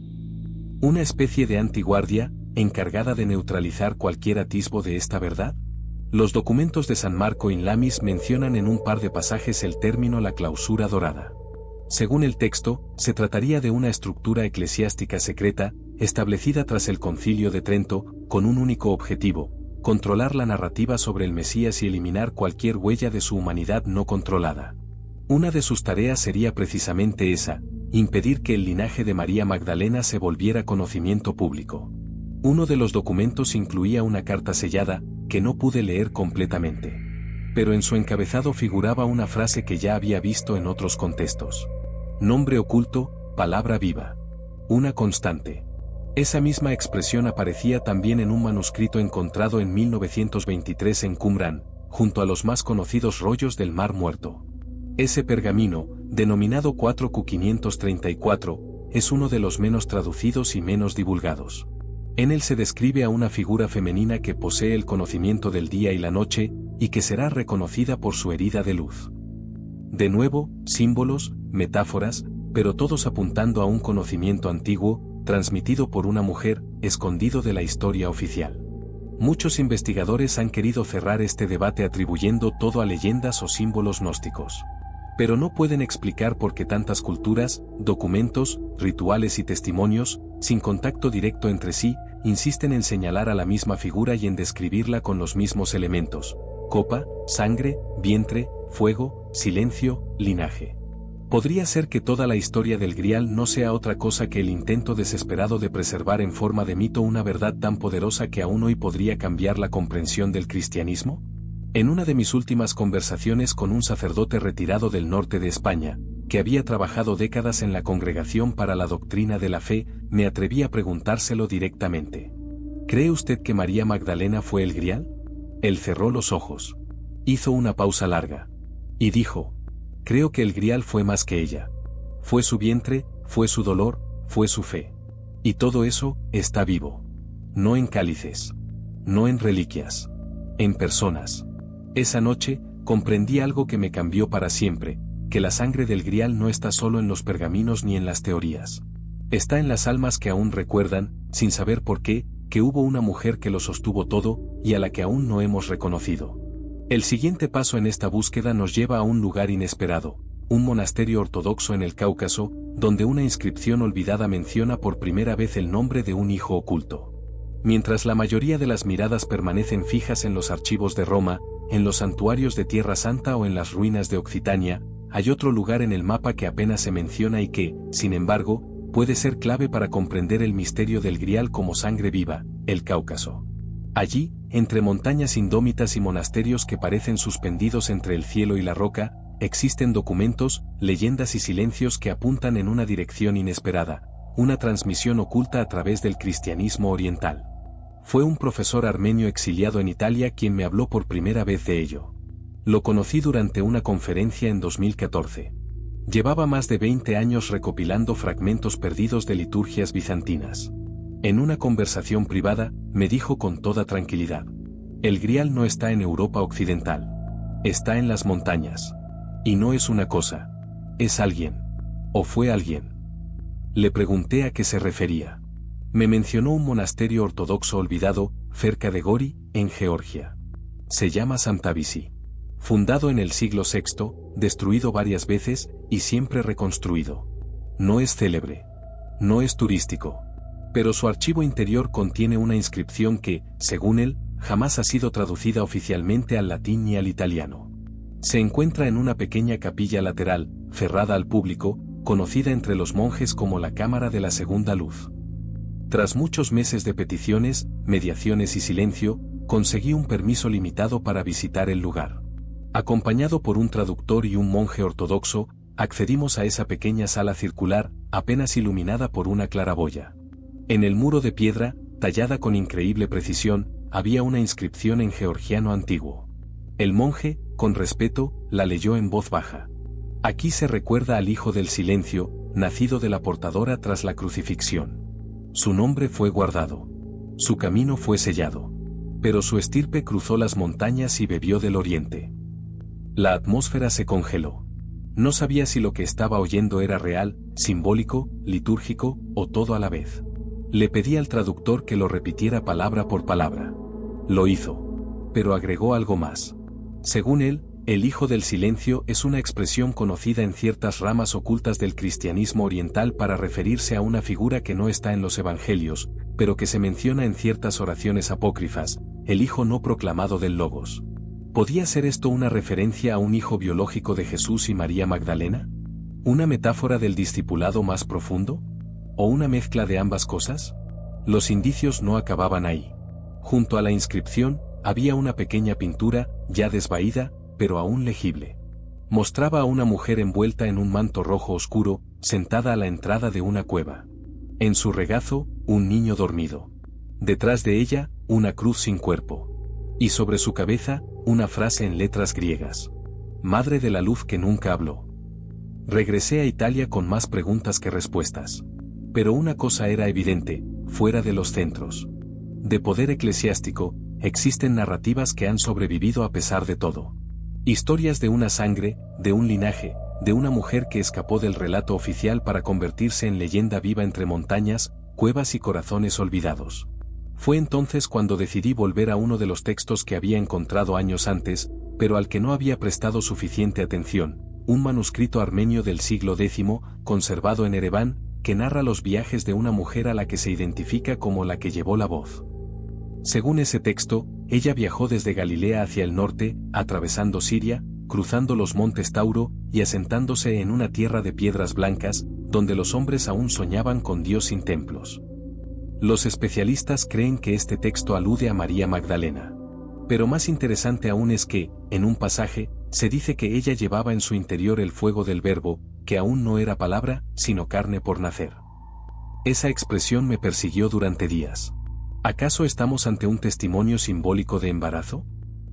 ¿Una especie de antiguardia, encargada de neutralizar cualquier atisbo de esta verdad? Los documentos de San Marco in Lamis mencionan en un par de pasajes el término la clausura dorada. Según el texto, se trataría de una estructura eclesiástica secreta, establecida tras el Concilio de Trento, con un único objetivo: controlar la narrativa sobre el Mesías y eliminar cualquier huella de su humanidad no controlada. Una de sus tareas sería precisamente esa: impedir que el linaje de María Magdalena se volviera conocimiento público. Uno de los documentos incluía una carta sellada, que no pude leer completamente. Pero en su encabezado figuraba una frase que ya había visto en otros contextos. Nombre oculto, palabra viva. Una constante. Esa misma expresión aparecía también en un manuscrito encontrado en 1923 en Qumrán, junto a los más conocidos rollos del Mar Muerto. Ese pergamino, denominado 4Q534, es uno de los menos traducidos y menos divulgados. En él se describe a una figura femenina que posee el conocimiento del día y la noche, y que será reconocida por su herida de luz. De nuevo, símbolos, metáforas, pero todos apuntando a un conocimiento antiguo, transmitido por una mujer, escondido de la historia oficial. Muchos investigadores han querido cerrar este debate atribuyendo todo a leyendas o símbolos gnósticos. Pero no pueden explicar por qué tantas culturas, documentos, rituales y testimonios, sin contacto directo entre sí, insisten en señalar a la misma figura y en describirla con los mismos elementos: copa, sangre, vientre, fuego, silencio, linaje. Podría ser que toda la historia del Grial no sea otra cosa que el intento desesperado de preservar en forma de mito una verdad tan poderosa que aún hoy podría cambiar la comprensión del cristianismo. En una de mis últimas conversaciones con un sacerdote retirado del norte de España, que había trabajado décadas en la Congregación para la Doctrina de la Fe, me atreví a preguntárselo directamente. ¿Cree usted que María Magdalena fue el Grial? Él cerró los ojos. Hizo una pausa larga. Y dijo: creo que el Grial fue más que ella. Fue su vientre, fue su dolor, fue su fe. Y todo eso está vivo. No en cálices. No en reliquias. En personas. Esa noche, comprendí algo que me cambió para siempre, que la sangre del Grial no está solo en los pergaminos ni en las teorías. Está en las almas que aún recuerdan, sin saber por qué, que hubo una mujer que lo sostuvo todo, y a la que aún no hemos reconocido. El siguiente paso en esta búsqueda nos lleva a un lugar inesperado, un monasterio ortodoxo en el Cáucaso, donde una inscripción olvidada menciona por primera vez el nombre de un hijo oculto. Mientras la mayoría de las miradas permanecen fijas en los archivos de Roma, en los santuarios de Tierra Santa o en las ruinas de Occitania, hay otro lugar en el mapa que apenas se menciona y que, sin embargo, puede ser clave para comprender el misterio del Grial como sangre viva: el Cáucaso. Allí, entre montañas indómitas y monasterios que parecen suspendidos entre el cielo y la roca, existen documentos, leyendas y silencios que apuntan en una dirección inesperada, una transmisión oculta a través del cristianismo oriental. Fue un profesor armenio exiliado en Italia quien me habló por primera vez de ello. Lo conocí durante una conferencia en 2014. Llevaba más de 20 años recopilando fragmentos perdidos de liturgias bizantinas. En una conversación privada, me dijo con toda tranquilidad: el Grial no está en Europa occidental. Está en las montañas. Y no es una cosa. Es alguien. O fue alguien. Le pregunté a qué se refería. Me mencionó un monasterio ortodoxo olvidado, cerca de Gori, en Georgia. Se llama Samtavisi. Fundado en el siglo VI, destruido varias veces, y siempre reconstruido. No es célebre. No es turístico. Pero su archivo interior contiene una inscripción que, según él, jamás ha sido traducida oficialmente al latín ni al italiano. Se encuentra en una pequeña capilla lateral, cerrada al público, conocida entre los monjes como la Cámara de la Segunda Luz. Tras muchos meses de peticiones, mediaciones y silencio, conseguí un permiso limitado para visitar el lugar. Acompañado por un traductor y un monje ortodoxo, accedimos a esa pequeña sala circular, apenas iluminada por una claraboya. En el muro de piedra, tallada con increíble precisión, había una inscripción en georgiano antiguo. El monje, con respeto, la leyó en voz baja. Aquí se recuerda al Hijo del Silencio, nacido de la portadora tras la crucifixión. Su nombre fue guardado. Su camino fue sellado. Pero su estirpe cruzó las montañas y bebió del oriente. La atmósfera se congeló. No sabía si lo que estaba oyendo era real, simbólico, litúrgico, o todo a la vez. Le pedí al traductor que lo repitiera palabra por palabra. Lo hizo. Pero agregó algo más. Según él, el Hijo del Silencio es una expresión conocida en ciertas ramas ocultas del cristianismo oriental para referirse a una figura que no está en los evangelios, pero que se menciona en ciertas oraciones apócrifas: el Hijo no proclamado del Logos. ¿Podía ser esto una referencia a un hijo biológico de Jesús y María Magdalena? ¿Una metáfora del discipulado más profundo? ¿O una mezcla de ambas cosas? Los indicios no acababan ahí. Junto a la inscripción, había una pequeña pintura, ya desvaída, pero aún legible. Mostraba a una mujer envuelta en un manto rojo oscuro, sentada a la entrada de una cueva. En su regazo, un niño dormido. Detrás de ella, una cruz sin cuerpo. Y sobre su cabeza, una frase en letras griegas: Madre de la luz que nunca habló. Regresé a Italia con más preguntas que respuestas. Pero una cosa era evidente: fuera de los centros de poder eclesiástico, existen narrativas que han sobrevivido a pesar de todo. Historias de una sangre, de un linaje, de una mujer que escapó del relato oficial para convertirse en leyenda viva entre montañas, cuevas y corazones olvidados. Fue entonces cuando decidí volver a uno de los textos que había encontrado años antes, pero al que no había prestado suficiente atención, un manuscrito armenio del siglo X, conservado en Ereván, que narra los viajes de una mujer a la que se identifica como la que llevó la voz. Según ese texto, ella viajó desde Galilea hacia el norte, atravesando Siria, cruzando los montes Tauro y asentándose en una tierra de piedras blancas, donde los hombres aún soñaban con Dios sin templos. Los especialistas creen que este texto alude a María Magdalena. Pero más interesante aún es que, en un pasaje, se dice que ella llevaba en su interior el fuego del Verbo, que aún no era palabra, sino carne por nacer. Esa expresión me persiguió durante días. ¿Acaso estamos ante un testimonio simbólico de embarazo?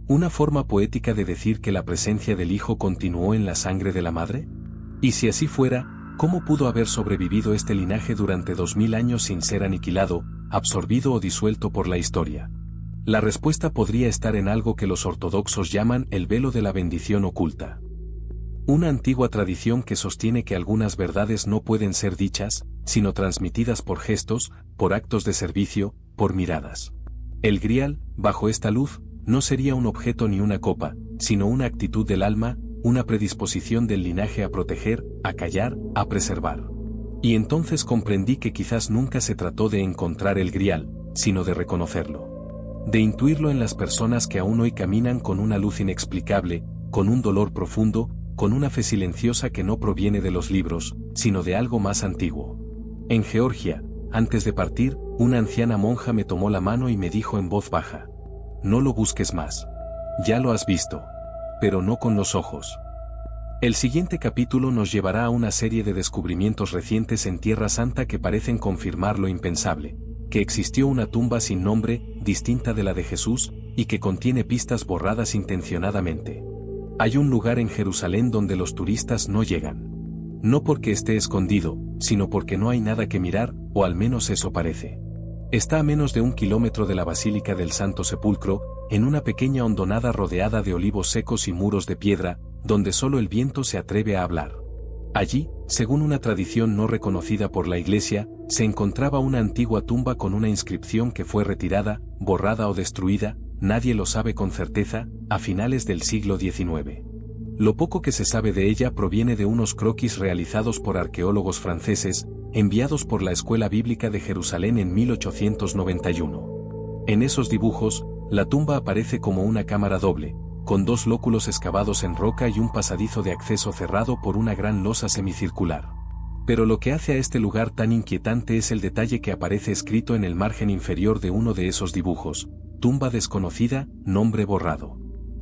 ¿Una forma poética de decir que la presencia del Hijo continuó en la sangre de la madre? Y si así fuera, ¿cómo pudo haber sobrevivido este linaje durante 2000 años sin ser aniquilado, absorbido o disuelto por la historia? La respuesta podría estar en algo que los ortodoxos llaman el velo de la bendición oculta. Una antigua tradición que sostiene que algunas verdades no pueden ser dichas, sino transmitidas por gestos, por actos de servicio, por miradas. El grial, bajo esta luz, no sería un objeto ni una copa, sino una actitud del alma, una predisposición del linaje a proteger, a callar, a preservar. Y entonces comprendí que quizás nunca se trató de encontrar el grial, sino de reconocerlo. De intuirlo en las personas que aún hoy caminan con una luz inexplicable, con un dolor profundo, con una fe silenciosa que no proviene de los libros, sino de algo más antiguo. En Georgia, antes de partir, una anciana monja me tomó la mano y me dijo en voz baja: no lo busques más. Ya lo has visto. Pero no con los ojos. El siguiente capítulo nos llevará a una serie de descubrimientos recientes en Tierra Santa que parecen confirmar lo impensable, que existió una tumba sin nombre, distinta de la de Jesús, y que contiene pistas borradas intencionadamente. Hay un lugar en Jerusalén donde los turistas no llegan. No porque esté escondido, sino porque no hay nada que mirar, o al menos eso parece. Está a menos de 1 kilómetro de la Basílica del Santo Sepulcro, en una pequeña hondonada rodeada de olivos secos y muros de piedra, donde solo el viento se atreve a hablar. Allí, según una tradición no reconocida por la Iglesia, se encontraba una antigua tumba con una inscripción que fue retirada, borrada o destruida, nadie lo sabe con certeza, a finales del siglo XIX. Lo poco que se sabe de ella proviene de unos croquis realizados por arqueólogos franceses, enviados por la Escuela Bíblica de Jerusalén en 1891. En esos dibujos, la tumba aparece como una cámara doble, con 2 lóculos excavados en roca y un pasadizo de acceso cerrado por una gran losa semicircular. Pero lo que hace a este lugar tan inquietante es el detalle que aparece escrito en el margen inferior de uno de esos dibujos: tumba desconocida, nombre borrado.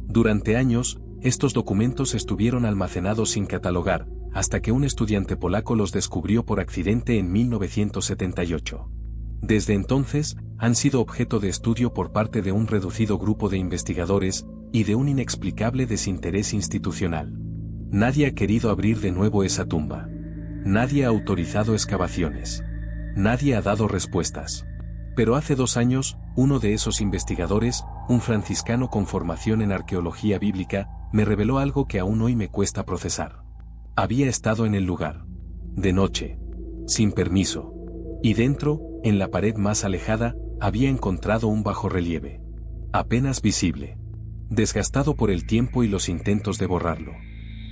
Durante años, estos documentos estuvieron almacenados sin catalogar, hasta que un estudiante polaco los descubrió por accidente en 1978. Desde entonces, han sido objeto de estudio por parte de un reducido grupo de investigadores, y de un inexplicable desinterés institucional. Nadie ha querido abrir de nuevo esa tumba. Nadie ha autorizado excavaciones. Nadie ha dado respuestas. Pero hace 2 años, uno de esos investigadores, un franciscano con formación en arqueología bíblica, me reveló algo que aún hoy me cuesta procesar. Había estado en el lugar. De noche. Sin permiso. Y dentro, en la pared más alejada, había encontrado un bajorrelieve. Apenas visible. Desgastado por el tiempo y los intentos de borrarlo.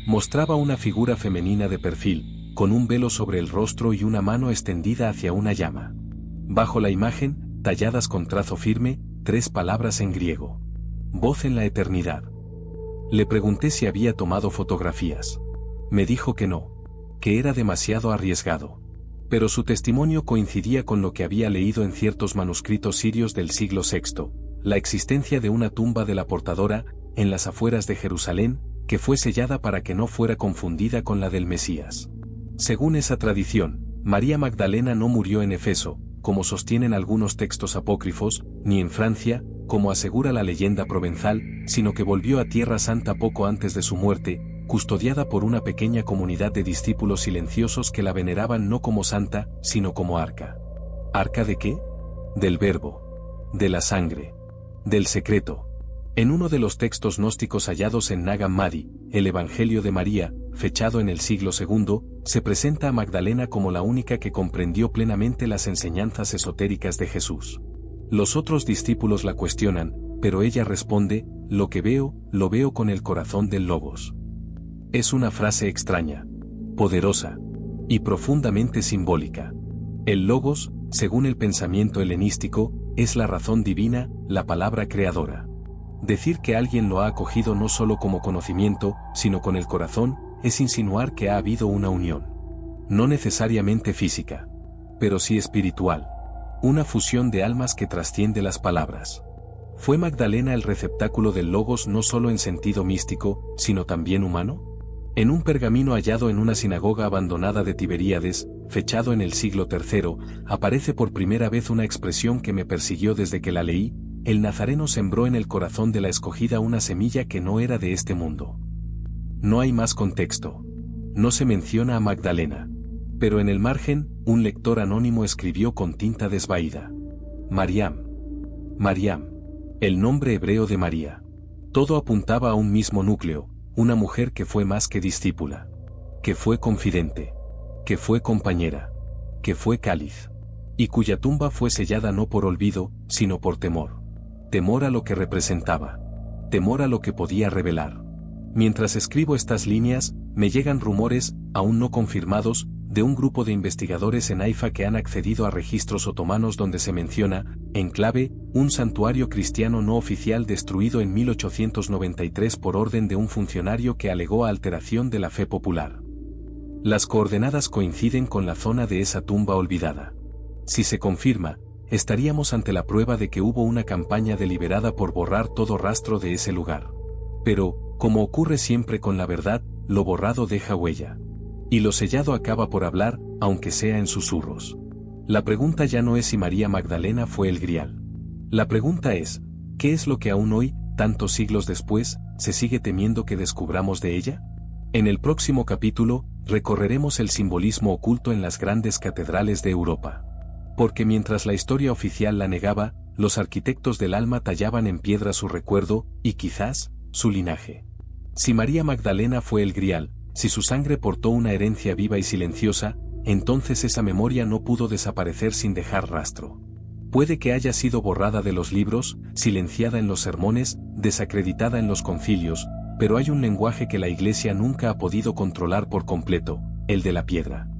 Mostraba una figura femenina de perfil, con un velo sobre el rostro y una mano extendida hacia una llama. Bajo la imagen, talladas con trazo firme, 3 palabras en griego. Voz en la eternidad. Le pregunté si había tomado fotografías. Me dijo que no. Que era demasiado arriesgado. Pero su testimonio coincidía con lo que había leído en ciertos manuscritos sirios del siglo VI, la existencia de una tumba de la portadora, en las afueras de Jerusalén, que fue sellada para que no fuera confundida con la del Mesías. Según esa tradición, María Magdalena no murió en Éfeso, como sostienen algunos textos apócrifos, ni en Francia, como asegura la leyenda provenzal, sino que volvió a Tierra Santa poco antes de su muerte, custodiada por una pequeña comunidad de discípulos silenciosos que la veneraban no como santa, sino como arca. ¿Arca de qué? Del Verbo. De la sangre. Del secreto. En uno de los textos gnósticos hallados en Nag Hammadi, el Evangelio de María, fechado en el siglo II, se presenta a Magdalena como la única que comprendió plenamente las enseñanzas esotéricas de Jesús. Los otros discípulos la cuestionan, pero ella responde: lo que veo, lo veo con el corazón del Logos. Es una frase extraña, poderosa y profundamente simbólica. El logos, según el pensamiento helenístico, es la razón divina, la palabra creadora. Decir que alguien lo ha acogido no solo como conocimiento, sino con el corazón, es insinuar que ha habido una unión. No necesariamente física, pero sí espiritual. Una fusión de almas que trasciende las palabras. ¿Fue Magdalena el receptáculo del logos no solo en sentido místico, sino también humano? En un pergamino hallado en una sinagoga abandonada de Tiberíades, fechado en el siglo III, aparece por primera vez una expresión que me persiguió desde que la leí: el Nazareno sembró en el corazón de la escogida una semilla que no era de este mundo. No hay más contexto. No se menciona a Magdalena. Pero en el margen, un lector anónimo escribió con tinta desvaída: Mariam. Mariam. El nombre hebreo de María. Todo apuntaba a un mismo núcleo, una mujer que fue más que discípula. Que fue confidente. Que fue compañera. Que fue cáliz. Y cuya tumba fue sellada no por olvido, sino por temor. Temor a lo que representaba. Temor a lo que podía revelar. Mientras escribo estas líneas, me llegan rumores, aún no confirmados, de un grupo de investigadores en Haifa que han accedido a registros otomanos donde se menciona, en clave, un santuario cristiano no oficial destruido en 1893 por orden de un funcionario que alegó alteración de la fe popular. Las coordenadas coinciden con la zona de esa tumba olvidada. Si se confirma, estaríamos ante la prueba de que hubo una campaña deliberada por borrar todo rastro de ese lugar. Pero, como ocurre siempre con la verdad, lo borrado deja huella. Y lo sellado acaba por hablar, aunque sea en susurros. La pregunta ya no es si María Magdalena fue el Grial. La pregunta es, ¿qué es lo que aún hoy, tantos siglos después, se sigue temiendo que descubramos de ella? En el próximo capítulo, recorreremos el simbolismo oculto en las grandes catedrales de Europa. Porque mientras la historia oficial la negaba, los arquitectos del alma tallaban en piedra su recuerdo, y quizás, su linaje. Si María Magdalena fue el Grial, si su sangre portó una herencia viva y silenciosa, entonces esa memoria no pudo desaparecer sin dejar rastro. Puede que haya sido borrada de los libros, silenciada en los sermones, desacreditada en los concilios, pero hay un lenguaje que la Iglesia nunca ha podido controlar por completo, el de la piedra.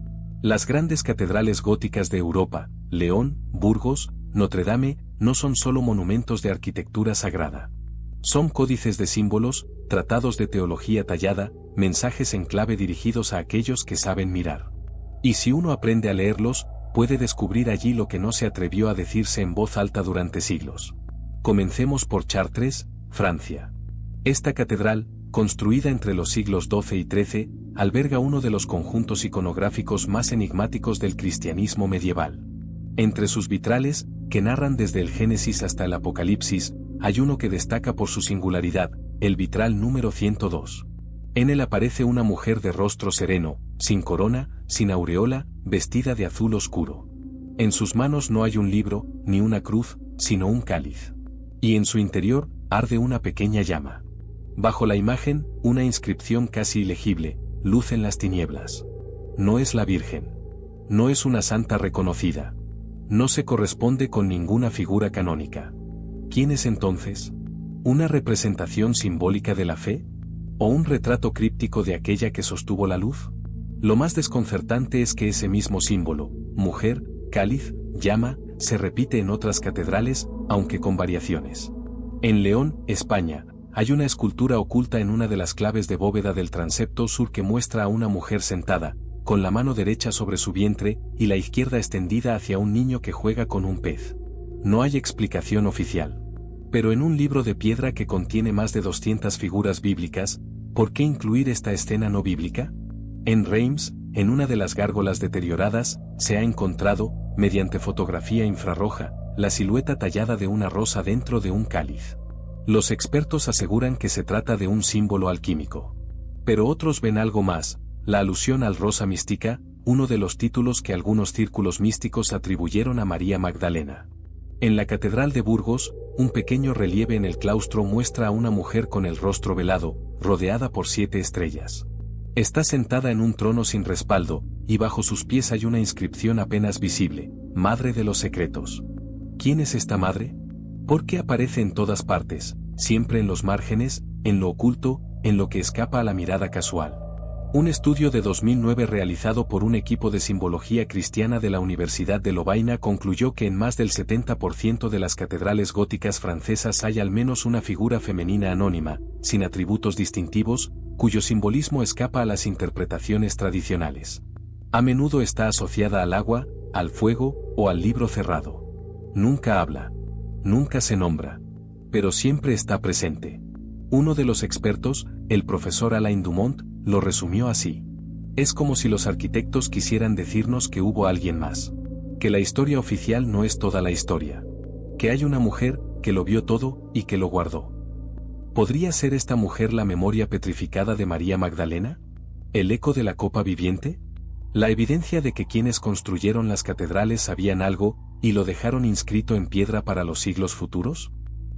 Las grandes catedrales góticas de Europa, León, Burgos, Notre Dame, no son solo monumentos de arquitectura sagrada. Son códices de símbolos, tratados de teología tallada, mensajes en clave dirigidos a aquellos que saben mirar. Y si uno aprende a leerlos, puede descubrir allí lo que no se atrevió a decirse en voz alta durante siglos. Comencemos por Chartres, Francia. Esta catedral, construida entre los siglos XII y XIII, alberga uno de los conjuntos iconográficos más enigmáticos del cristianismo medieval. Entre sus vitrales, que narran desde el Génesis hasta el Apocalipsis, hay uno que destaca por su singularidad, el vitral número 102. En él aparece una mujer de rostro sereno, sin corona, sin aureola, vestida de azul oscuro. En sus manos no hay un libro, ni una cruz, sino un cáliz. Y en su interior, arde una pequeña llama. Bajo la imagen, una inscripción casi ilegible: luz en las tinieblas. No es la Virgen. No es una santa reconocida. No se corresponde con ninguna figura canónica. ¿Quién es entonces? ¿Una representación simbólica de la fe? ¿O un retrato críptico de aquella que sostuvo la luz? Lo más desconcertante es que ese mismo símbolo, mujer, cáliz, llama, se repite en otras catedrales, aunque con variaciones. En León, España, hay una escultura oculta en una de las claves de bóveda del transepto sur que muestra a una mujer sentada, con la mano derecha sobre su vientre y la izquierda extendida hacia un niño que juega con un pez. No hay explicación oficial. Pero en un libro de piedra que contiene más de 200 figuras bíblicas, ¿por qué incluir esta escena no bíblica? En Reims, en una de las gárgolas deterioradas, se ha encontrado, mediante fotografía infrarroja, la silueta tallada de una rosa dentro de un cáliz. Los expertos aseguran que se trata de un símbolo alquímico. Pero otros ven algo más, la alusión al rosa mística, uno de los títulos que algunos círculos místicos atribuyeron a María Magdalena. En la Catedral de Burgos, un pequeño relieve en el claustro muestra a una mujer con el rostro velado, rodeada por 7 estrellas. Está sentada en un trono sin respaldo, y bajo sus pies hay una inscripción apenas visible: Madre de los Secretos. ¿Quién es esta madre? ¿Por qué aparece en todas partes, siempre en los márgenes, en lo oculto, en lo que escapa a la mirada casual? Un estudio de 2009 realizado por un equipo de simbología cristiana de la Universidad de Lovaina concluyó que en más del 70% de las catedrales góticas francesas hay al menos una figura femenina anónima, sin atributos distintivos, cuyo simbolismo escapa a las interpretaciones tradicionales. A menudo está asociada al agua, al fuego o al libro cerrado. Nunca habla. Nunca se nombra. Pero siempre está presente. Uno de los expertos, el profesor Alain Dumont, lo resumió así. Es como si los arquitectos quisieran decirnos que hubo alguien más. Que la historia oficial no es toda la historia. Que hay una mujer, que lo vio todo, y que lo guardó. ¿Podría ser esta mujer la memoria petrificada de María Magdalena? ¿El eco de la copa viviente? ¿La evidencia de que quienes construyeron las catedrales sabían algo, y lo dejaron inscrito en piedra para los siglos futuros?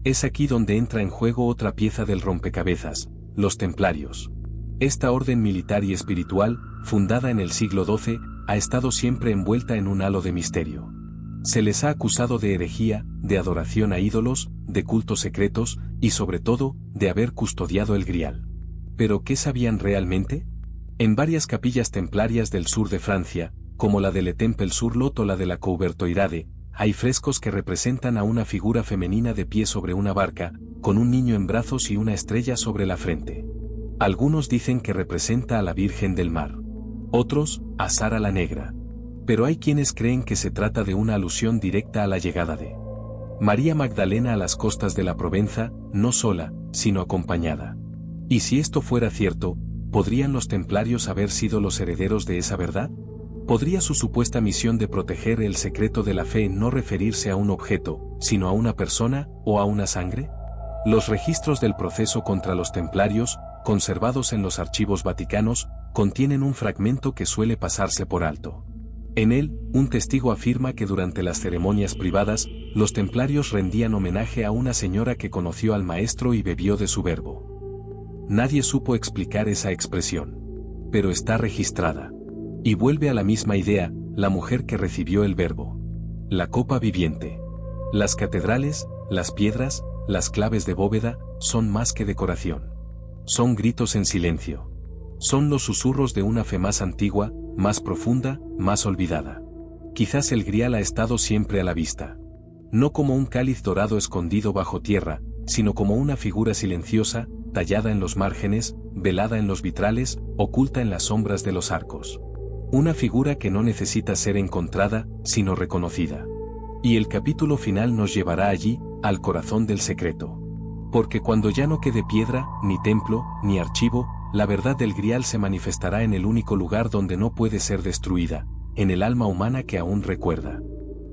Es aquí donde entra en juego otra pieza del rompecabezas, los templarios. Esta orden militar y espiritual, fundada en el siglo XII, ha estado siempre envuelta en un halo de misterio. Se les ha acusado de herejía, de adoración a ídolos, de cultos secretos, y sobre todo, de haber custodiado el Grial. ¿Pero qué sabían realmente? En varias capillas templarias del sur de Francia, como la de Le Temple-sur-Lot o la de la Couvertoirade, hay frescos que representan a una figura femenina de pie sobre una barca, con un niño en brazos y una estrella sobre la frente. Algunos dicen que representa a la Virgen del Mar. Otros, a Sara la Negra. Pero hay quienes creen que se trata de una alusión directa a la llegada de María Magdalena a las costas de la Provenza, no sola, sino acompañada. Y si esto fuera cierto, ¿podrían los templarios haber sido los herederos de esa verdad? ¿Podría su supuesta misión de proteger el secreto de la fe no referirse a un objeto, sino a una persona, o a una sangre? Los registros del proceso contra los templarios, conservados en los archivos vaticanos, contienen un fragmento que suele pasarse por alto. En él, un testigo afirma que durante las ceremonias privadas, los templarios rendían homenaje a una señora que conoció al maestro y bebió de su verbo. Nadie supo explicar esa expresión. Pero está registrada. Y vuelve a la misma idea, la mujer que recibió el verbo. La copa viviente. Las catedrales, las piedras, las claves de bóveda, son más que decoración. Son gritos en silencio. Son los susurros de una fe más antigua, más profunda, más olvidada. Quizás el Grial ha estado siempre a la vista. No como un cáliz dorado escondido bajo tierra, sino como una figura silenciosa, tallada en los márgenes, velada en los vitrales, oculta en las sombras de los arcos. Una figura que no necesita ser encontrada, sino reconocida. Y el capítulo final nos llevará allí, al corazón del secreto. Porque cuando ya no quede piedra, ni templo, ni archivo, la verdad del Grial se manifestará en el único lugar donde no puede ser destruida, en el alma humana que aún recuerda.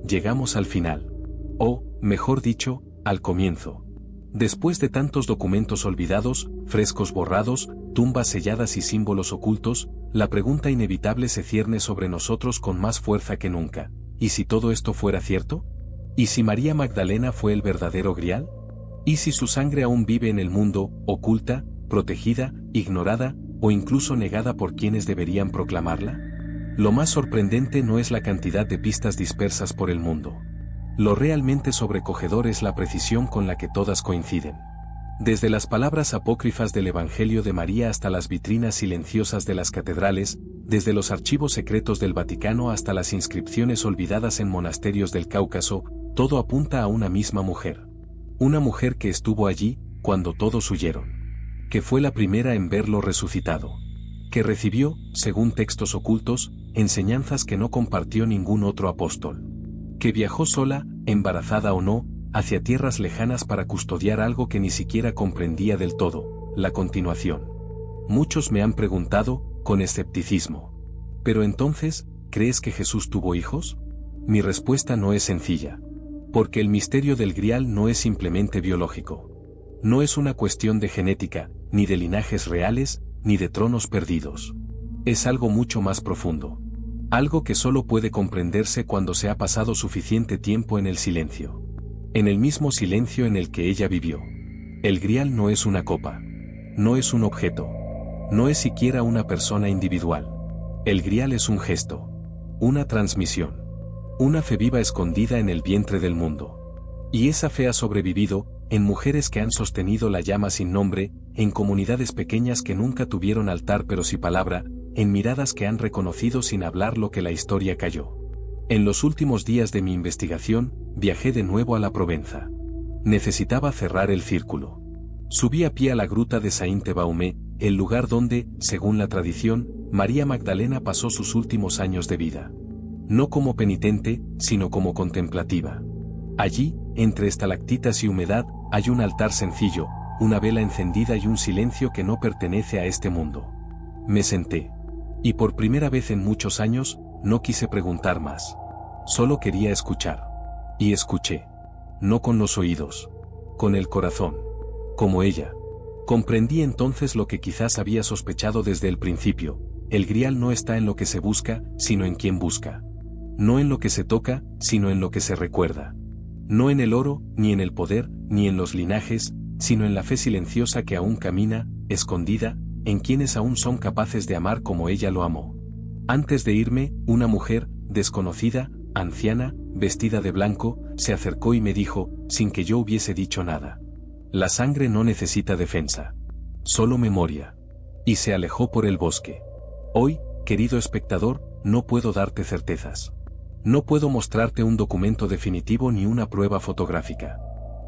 Llegamos al final. O, mejor dicho, al comienzo. Después de tantos documentos olvidados, frescos borrados, tumbas selladas y símbolos ocultos, la pregunta inevitable se cierne sobre nosotros con más fuerza que nunca. ¿Y si todo esto fuera cierto? ¿Y si María Magdalena fue el verdadero Grial? ¿Y si su sangre aún vive en el mundo, oculta, protegida, ignorada, o incluso negada por quienes deberían proclamarla? Lo más sorprendente no es la cantidad de pistas dispersas por el mundo. Lo realmente sobrecogedor es la precisión con la que todas coinciden. Desde las palabras apócrifas del Evangelio de María hasta las vitrinas silenciosas de las catedrales, desde los archivos secretos del Vaticano hasta las inscripciones olvidadas en monasterios del Cáucaso, todo apunta a una misma mujer. Una mujer que estuvo allí, cuando todos huyeron. Que fue la primera en verlo resucitado. Que recibió, según textos ocultos, enseñanzas que no compartió ningún otro apóstol. Que viajó sola, embarazada o no, hacia tierras lejanas para custodiar algo que ni siquiera comprendía del todo, la continuación. Muchos me han preguntado, con escepticismo. ¿Pero entonces, crees que Jesús tuvo hijos? Mi respuesta no es sencilla. Porque el misterio del Grial no es simplemente biológico. No es una cuestión de genética, ni de linajes reales, ni de tronos perdidos. Es algo mucho más profundo. Algo que solo puede comprenderse cuando se ha pasado suficiente tiempo en el silencio. En el mismo silencio en el que ella vivió. El Grial no es una copa. No es un objeto. No es siquiera una persona individual. El Grial es un gesto. Una transmisión. Una fe viva escondida en el vientre del mundo. Y esa fe ha sobrevivido, en mujeres que han sostenido la llama sin nombre, en comunidades pequeñas que nunca tuvieron altar pero sí palabra, en miradas que han reconocido sin hablar lo que la historia calló. En los últimos días de mi investigación, viajé de nuevo a la Provenza. Necesitaba cerrar el círculo. Subí a pie a la gruta de Sainte-Baume, el lugar donde, según la tradición, María Magdalena pasó sus últimos años de vida. No como penitente, sino como contemplativa. Allí, entre estalactitas y humedad, hay un altar sencillo, una vela encendida y un silencio que no pertenece a este mundo. Me senté. Y por primera vez en muchos años, no quise preguntar más. Solo quería escuchar. Y escuché. No con los oídos. Con el corazón. Como ella. Comprendí entonces lo que quizás había sospechado desde el principio: el grial no está en lo que se busca, sino en quien busca. No en lo que se toca, sino en lo que se recuerda. No en el oro, ni en el poder, ni en los linajes, sino en la fe silenciosa que aún camina, escondida, en quienes aún son capaces de amar como ella lo amó. Antes de irme, una mujer, desconocida, anciana, vestida de blanco, se acercó y me dijo, sin que yo hubiese dicho nada: la sangre no necesita defensa. Solo memoria. Y se alejó por el bosque. Hoy, querido espectador, no puedo darte certezas. No puedo mostrarte un documento definitivo ni una prueba fotográfica.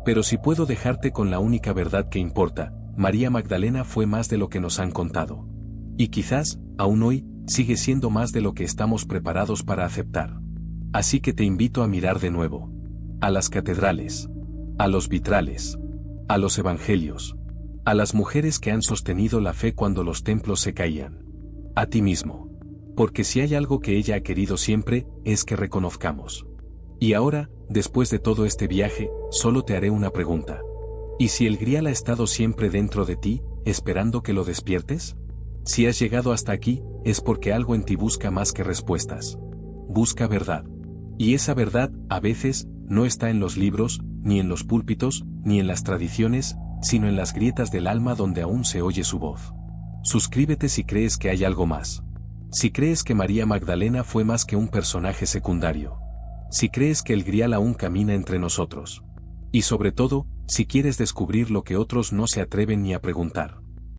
Pero sí puedo dejarte con la única verdad que importa: María Magdalena fue más de lo que nos han contado. Y quizás, aún hoy, sigue siendo más de lo que estamos preparados para aceptar. Así que te invito a mirar de nuevo. A las catedrales. A los vitrales. A los evangelios. A las mujeres que han sostenido la fe cuando los templos se caían. A ti mismo. Porque si hay algo que ella ha querido siempre, es que reconozcamos. Y ahora, después de todo este viaje, solo te haré una pregunta. ¿Y si el grial ha estado siempre dentro de ti, esperando que lo despiertes? Si has llegado hasta aquí, es porque algo en ti busca más que respuestas. Busca verdad. Y esa verdad, a veces, no está en los libros, ni en los púlpitos, ni en las tradiciones, sino en las grietas del alma donde aún se oye su voz. Suscríbete si crees que hay algo más. Si crees que María Magdalena fue más que un personaje secundario. Si crees que el grial aún camina entre nosotros. Y sobre todo, si quieres descubrir lo que otros no se atreven ni a preguntar.